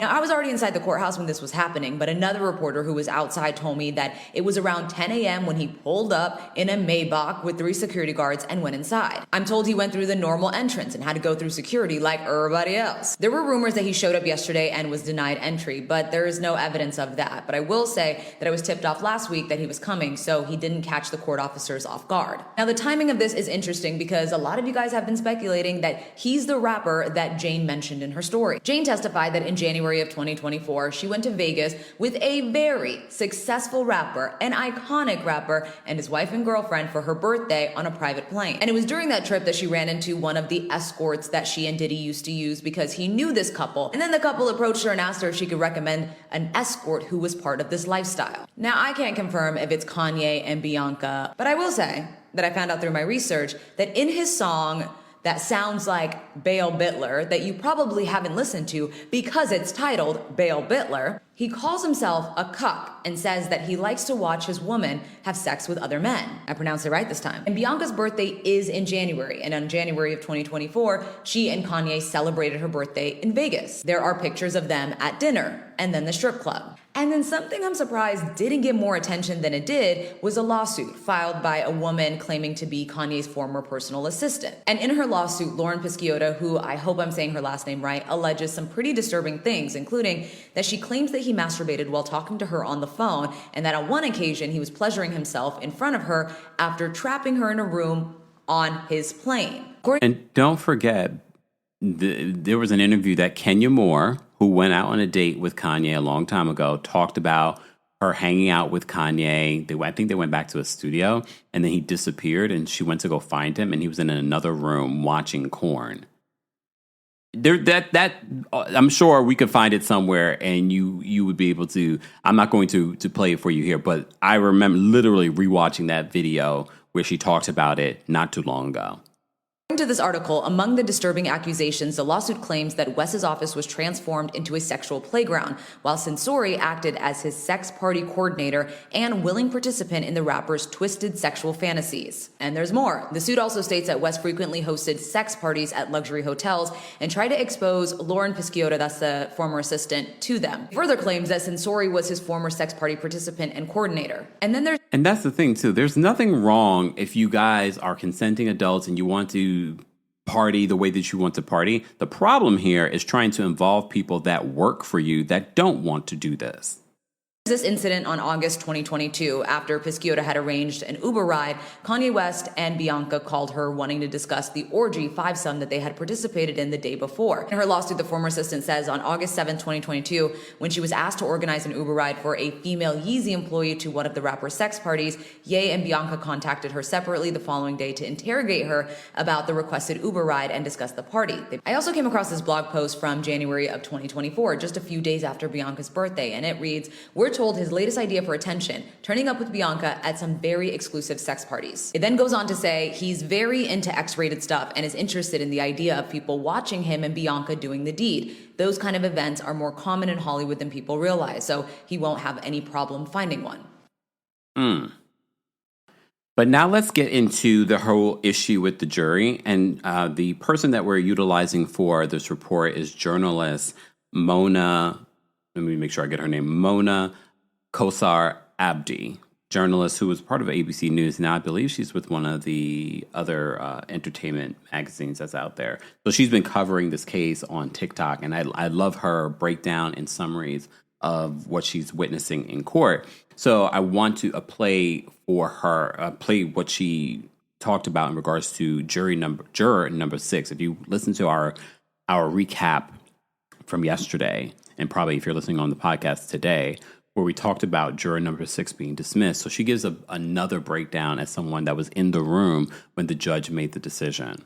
I was already inside the courthouse when this was happening, but another reporter who was outside told me that it was around 10 a.m. when he pulled up in a Maybach with 3 security guards and went inside. I'm told he went through the normal entrance and had to go through security like everybody else. There were rumors that he showed up yesterday and was denied entry, but there is no evidence of that. But I will say that I was tipped off last week that he was coming, so he didn't catch the court officers off guard. Now, the timing of this is interesting because a lot of you guys have been speculating that he's the rapper that Jane mentioned in her story. Jane testified that in January of 2024, she went to Vegas with a very successful rapper, an iconic rapper, and his wife and girlfriend for her birthday on a private plane. And it was during that trip that she ran into one of the escorts that she and Diddy used to use because he knew this couple. And then the couple approached her and asked her if she could recommend an escort who was part of this lifestyle. Now, I can't confirm if it's Kanye and Bianca, but I will say that I found out through my research that in his song that sounds like Bail Bittler, that you probably haven't listened to because it's titled Bail Bittler, he calls himself a cuck and says that he likes to watch his woman have sex with other men. I pronounced it right this time. And Bianca's birthday is in January, and on January of 2024, she and Kanye celebrated her birthday in Vegas. There are pictures of them at dinner and then the strip club. And then something I'm surprised didn't get more attention than it did was a lawsuit filed by a woman claiming to be Kanye's former personal assistant. And in her lawsuit, Lauren Pisciotta, who I hope I'm saying her last name right, alleges some pretty disturbing things, including that she claims that he masturbated while talking to her on the phone, and that on one occasion he was pleasuring himself in front of her after trapping her in a room on his plane. And don't forget, there was an interview that Kenya Moore, who went out on a date with Kanye a long time ago, talked about her hanging out with Kanye. I think they went back to a studio, and then he disappeared, and she went to go find him, and he was in another room watching porn. I'm sure we could find it somewhere, and you would be able to. I'm not going to play it for you here, but I remember literally rewatching that video where she talked about it not too long ago. According to this article, among the disturbing accusations, the lawsuit claims that Wes's office was transformed into a sexual playground, while Sensori acted as his sex party coordinator and willing participant in the rapper's twisted sexual fantasies. And there's more. The suit also states that Wes frequently hosted sex parties at luxury hotels and tried to expose Lauren Pisciotta, that's the former assistant, to them. It further claims that Sensori was his former sex party participant and coordinator. And that's the thing, too. There's nothing wrong if you guys are consenting adults and you want to party the way that you want to party. The problem here is trying to involve people that work for you that don't want to do this. This incident on August 2022, after Pisciotta had arranged an Uber ride, Kanye West and Bianca called her wanting to discuss the orgy fivesome that they had participated in the day before. In her lawsuit, the former assistant says on August 7, 2022, when she was asked to organize an Uber ride for a female Yeezy employee to one of the rapper's sex parties, Ye and Bianca contacted her separately the following day to interrogate her about the requested Uber ride and discuss the party. I also came across this blog post from January of 2024, just a few days after Bianca's birthday, and it reads, "We're told his latest idea for attention, turning up with Bianca at some very exclusive sex parties." It then goes on to say he's very into X-rated stuff and is interested in the idea of people watching him and Bianca doing the deed. Those kind of events are more common in Hollywood than people realize, so he won't have any problem finding one. But now let's get into the whole issue with the jury. And the person that we're utilizing for this report is journalist Mona, let me make sure I get her name, Mona Kosar Abdi, journalist who was part of ABC News. Now I believe she's with one of the other entertainment magazines that's out there. So she's been covering this case on TikTok, and I love her breakdown and summaries of what she's witnessing in court. So I want to play for her, play what she talked about in regards to juror number 6. If you listen to our recap from yesterday, and probably if you're listening on the podcast today, where we talked about juror number 6 being dismissed. So she gives another breakdown as someone that was in the room when the judge made the decision.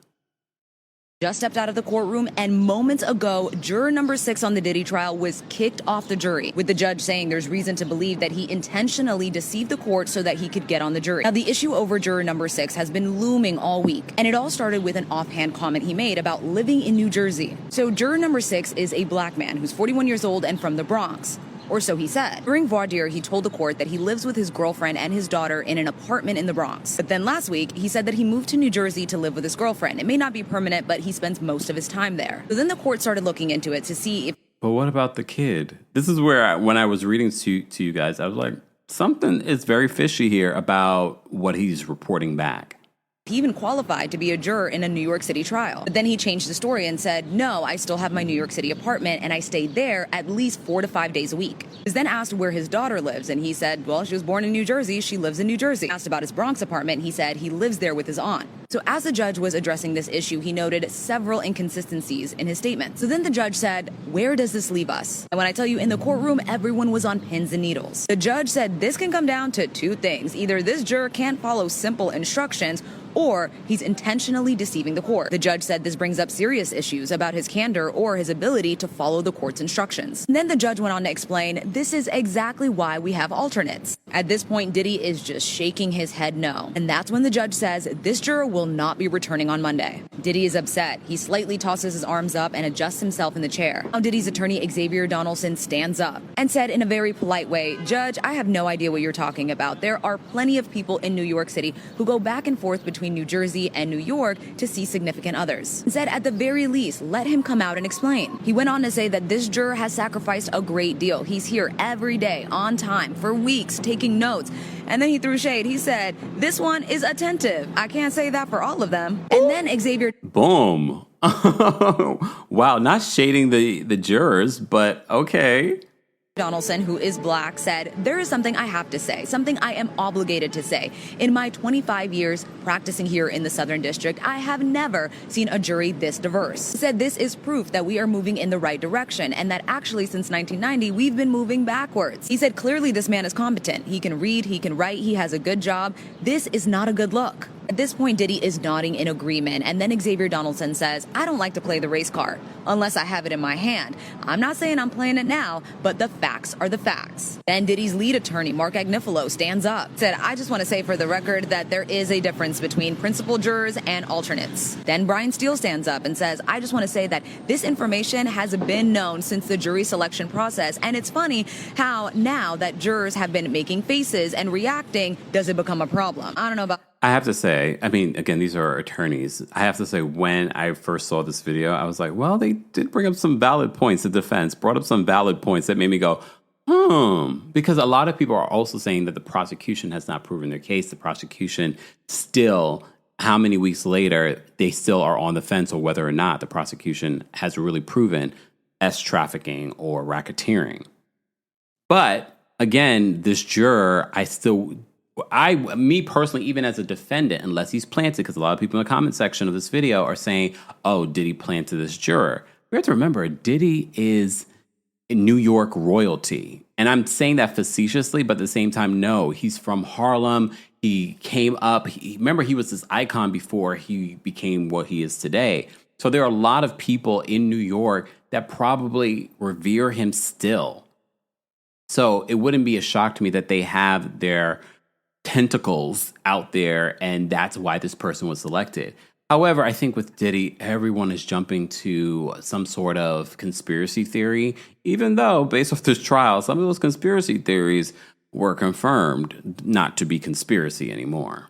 Just stepped out of the courtroom, and moments ago, juror number 6 on the Diddy trial was kicked off the jury, with the judge saying there's reason to believe that he intentionally deceived the court so that he could get on the jury. Now, the issue over juror number 6 has been looming all week, and it all started with an offhand comment he made about living in New Jersey. So juror number 6 is a black man who's 41 years old and from the Bronx. or so he said. During voir dire, he told the court that he lives with his girlfriend and his daughter in an apartment in the Bronx. But then last week, he said that he moved to New Jersey to live with his girlfriend. It may not be permanent, but he spends most of his time there. So then the court started looking into it to see if... But what about the kid? This is where, when I was reading to you guys, I was like, something is very fishy here about what he's reporting back. he even qualified to be a juror in a New York City trial. But then he changed the story and said, no, I still have my New York City apartment and I stayed there at least 4 to 5 days a week. He was then asked where his daughter lives and he said, well, she was born in New Jersey. She lives in New Jersey. Asked about his Bronx apartment, he said he lives there with his aunt. So as the judge was addressing this issue, he noted several inconsistencies in his statement. So then the judge said, where does this leave us? And when I tell you in the courtroom, everyone was on pins and needles. The judge said this can come down to two things. Either this juror can't follow simple instructions or he's intentionally deceiving the court. The judge said this brings up serious issues about his candor or his ability to follow the court's instructions. And then the judge went on to explain, this is exactly why we have alternates. At this point, Diddy is just shaking his head no. And that's when the judge says this juror will not be returning on Monday. Diddy is upset. He slightly tosses his arms up and adjusts himself in the chair. Now Diddy's attorney Xavier Donaldson stands up and said in a very polite way, Judge, I have no idea what you're talking about. There are plenty of people in New York City who go back and forth between New Jersey and New York to see significant others. And said at the very least, let him come out and explain. He went on to say that this juror has sacrificed a great deal. He's here every day, on time, for weeks, taking notes. And then he threw shade. He said, this one is attentive. I can't say that for all of them. And then Xavier... Boom. Wow, not shading the jurors, but okay. Donaldson, who is black, said, there is something I have to say, something I am obligated to say. In my 25 years practicing here in the Southern District, I have never seen a jury this diverse. He said this is proof that we are moving in the right direction and that actually since 1990, we've been moving backwards. He said clearly this man is competent. He can read, he can write, he has a good job. This is not a good look. At this point, Diddy is nodding in agreement, and then Xavier Donaldson says, I don't like to play the race card unless I have it in my hand. I'm not saying I'm playing it now, but the facts are the facts. Then Diddy's lead attorney, Mark Agnifilo, stands up, said, I just want to say for the record that there is a difference between principal jurors and alternates. Then Brian Steele stands up and says, I just want to say that this information has been known since the jury selection process, and it's funny how now that jurors have been making faces and reacting, does it become a problem? I don't know about... I have to say, I mean, again, these are attorneys. I have to say, when I first saw this video, I was like, well, they did bring up some valid points. The defense brought up some valid points that made me go, because a lot of people are also saying that the prosecution has not proven their case. The prosecution still, how many weeks later, they still are on the fence or whether or not the prosecution has really proven S trafficking or racketeering. But again, this juror, me personally, even as a defendant, unless he's planted, because a lot of people in the comment section of this video are saying, oh, Diddy planted this juror. We have to remember, Diddy is New York royalty. And I'm saying that facetiously, but at the same time, no, he's from Harlem. He came up, remember, he was this icon before he became what he is today. So there are a lot of people in New York that probably revere him still. So it wouldn't be a shock to me that they have their tentacles out there, and that's why this person was selected. However, I think with Diddy, everyone is jumping to some sort of conspiracy theory, even though, based off this trial, some of those conspiracy theories were confirmed not to be conspiracy anymore.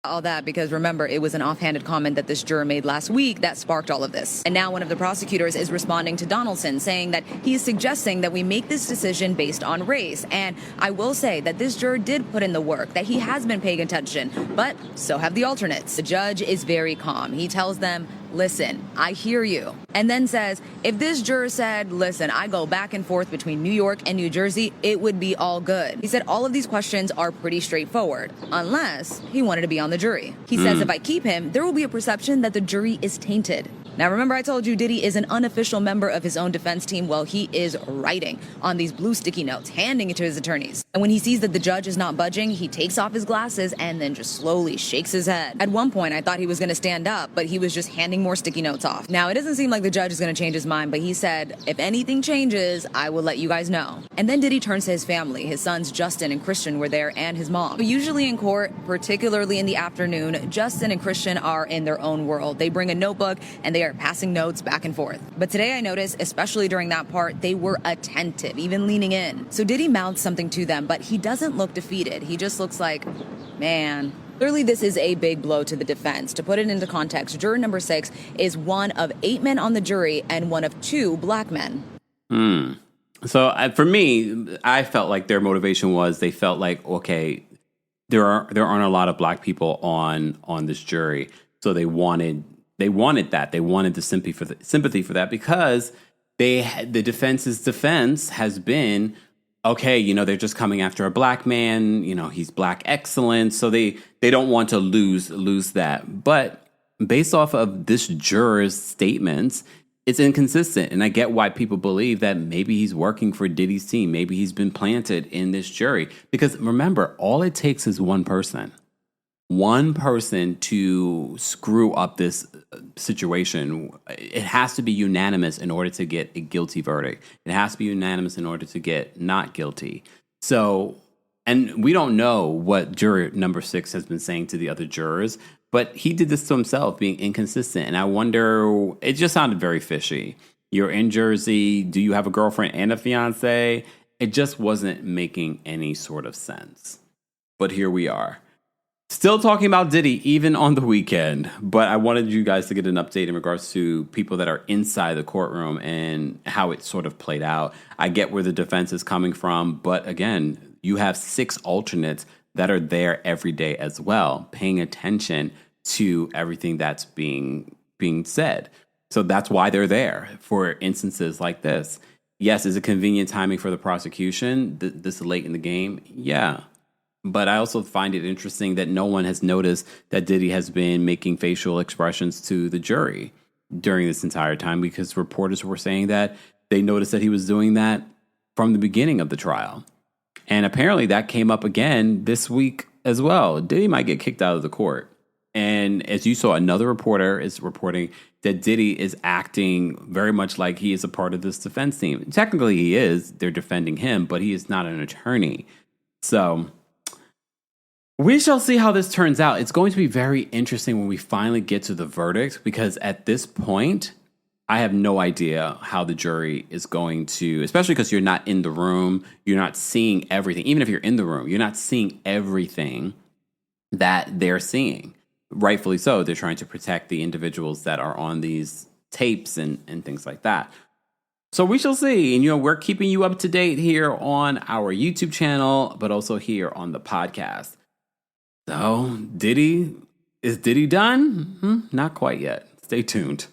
All that because remember, it was an offhanded comment that this juror made last week that sparked all of this. And now one of the prosecutors is responding to Donaldson, saying that he is suggesting that we make this decision based on race. And I will say that this juror did put in the work, that he has been paying attention, but so have the alternates. The judge is very calm. He tells them, listen, I hear you. And then says, if this juror said, listen, I go back and forth between New York and New Jersey, it would be all good. He said all of these questions are pretty straightforward, unless he wanted to be on the jury. He says if I keep him, there will be a perception that the jury is tainted. Now, remember I told you Diddy is an unofficial member of his own defense team? Well, he is writing on these blue sticky notes, handing it to his attorneys. And when he sees that the judge is not budging, he takes off his glasses and then just slowly shakes his head. At one point, I thought he was going to stand up, but he was just handing more sticky notes off. Now, it doesn't seem like the judge is going to change his mind, but he said, if anything changes, I will let you guys know. And then Diddy turns to his family. His sons, Justin and Christian, were there, and his mom. But usually in court, particularly in the afternoon, Justin and Christian are in their own world. They bring a notebook and they there passing notes back and forth. But today I noticed, especially during that part, they were attentive, even leaning in. So Diddy mouths something to them, but he doesn't look defeated. He just looks like, man. Clearly, this is a big blow to the defense. To put it into context, juror number 6 is one of 8 men on the jury and one of 2 black men. So for me, I felt like their motivation was they felt like, okay, there aren't a lot of black people on this jury, so they wanted that. They wanted the sympathy for that because the defense's defense has been, okay, they're just coming after a black man, he's black excellence, so they don't want to lose that. But based off of this juror's statements, it's inconsistent. And I get why people believe that maybe he's working for Diddy's team. Maybe he's been planted in this jury. Because remember, all it takes is one person to screw up this situation. It has to be unanimous in order to get a guilty verdict. It has to be unanimous in order to get not guilty. So, and we don't know what juror number 6 has been saying to the other jurors, but he did this to himself, being inconsistent. And I wonder, it just sounded very fishy. You're in Jersey. Do you have a girlfriend and a fiance? It just wasn't making any sort of sense. But here we are. Still talking about Diddy, even on the weekend. But I wanted you guys to get an update in regards to people that are inside the courtroom and how it sort of played out. I get where the defense is coming from. But again, you have 6 alternates that are there every day as well, paying attention to everything that's being said. So that's why they're there for instances like this. Yes, is it convenient timing for the prosecution this late in the game? Yeah. But I also find it interesting that no one has noticed that Diddy has been making facial expressions to the jury during this entire time, because reporters were saying that they noticed that he was doing that from the beginning of the trial. And apparently that came up again this week as well. Diddy might get kicked out of the court. And as you saw, another reporter is reporting that Diddy is acting very much like he is a part of this defense team. Technically he is. They're defending him, but he is not an attorney. So we shall see how this turns out. It's going to be very interesting when we finally get to the verdict, because at this point, I have no idea how the jury is going to, especially because you're not in the room, you're not seeing everything. Even if you're in the room, you're not seeing everything that they're seeing. Rightfully so. They're trying to protect the individuals that are on these tapes and things like that. So we shall see. And, we're keeping you up to date here on our YouTube channel, but also here on the podcast. So, is Diddy done? Not quite yet. Stay tuned.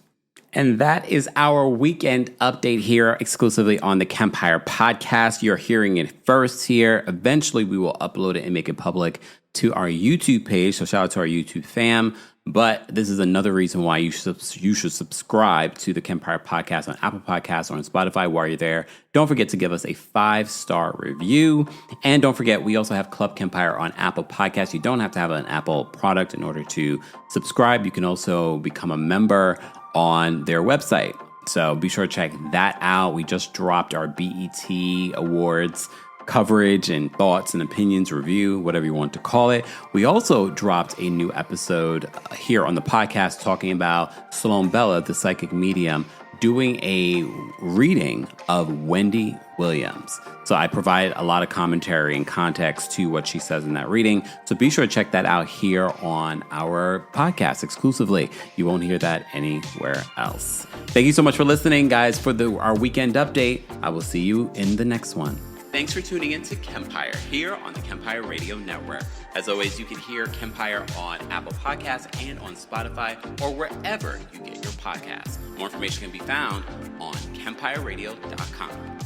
And that is our weekend update here exclusively on the Kempire podcast. You're hearing it first here. Eventually, we will upload it and make it public to our YouTube page. So shout out to our YouTube fam. But this is another reason why you should subscribe to the Kempire podcast on Apple Podcasts or on Spotify while you're there. Don't forget to give us a 5-star review. And don't forget, we also have Club Kempire on Apple Podcasts. You don't have to have an Apple product in order to subscribe. You can also become a member on their website. So be sure to check that out. We just dropped our BET Awards coverage and thoughts and opinions review, whatever you want to call it. We also dropped a new episode here on the podcast talking about Sloan Bella, the psychic medium, doing a reading of Wendy Williams. So I provide a lot of commentary and context to what she says in that reading. So be sure to check that out here on our podcast exclusively. You won't hear that anywhere else. Thank you so much for listening, guys, for our weekend update. I will see you in the next one. Thanks for tuning in to Kempire here on the Kempire Radio Network. As always, you can hear Kempire on Apple Podcasts and on Spotify or wherever you get your podcasts. More information can be found on KempireRadio.com.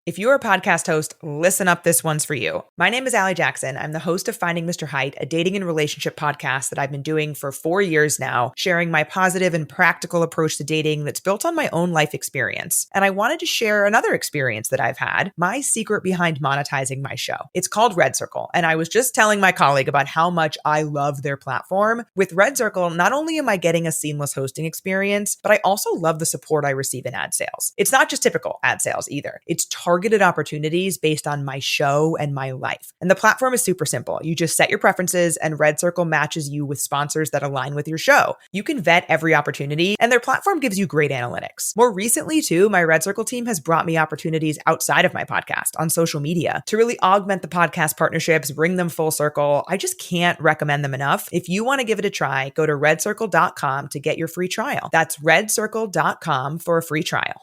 If you're a podcast host, listen up, this one's for you. My name is Allie Jackson. I'm the host of Finding Mr. Height, a dating and relationship podcast that I've been doing for 4 years now, sharing my positive and practical approach to dating that's built on my own life experience. And I wanted to share another experience that I've had, my secret behind monetizing my show. It's called Red Circle, and I was just telling my colleague about how much I love their platform. With Red Circle, not only am I getting a seamless hosting experience, but I also love the support I receive in ad sales. It's not just typical ad sales either. It's targeted opportunities based on my show and my life. And the platform is super simple. You just set your preferences and Red Circle matches you with sponsors that align with your show. You can vet every opportunity and their platform gives you great analytics. More recently too, my Red Circle team has brought me opportunities outside of my podcast on social media to really augment the podcast partnerships, bring them full circle. I just can't recommend them enough. If you want to give it a try, go to redcircle.com to get your free trial. That's redcircle.com for a free trial.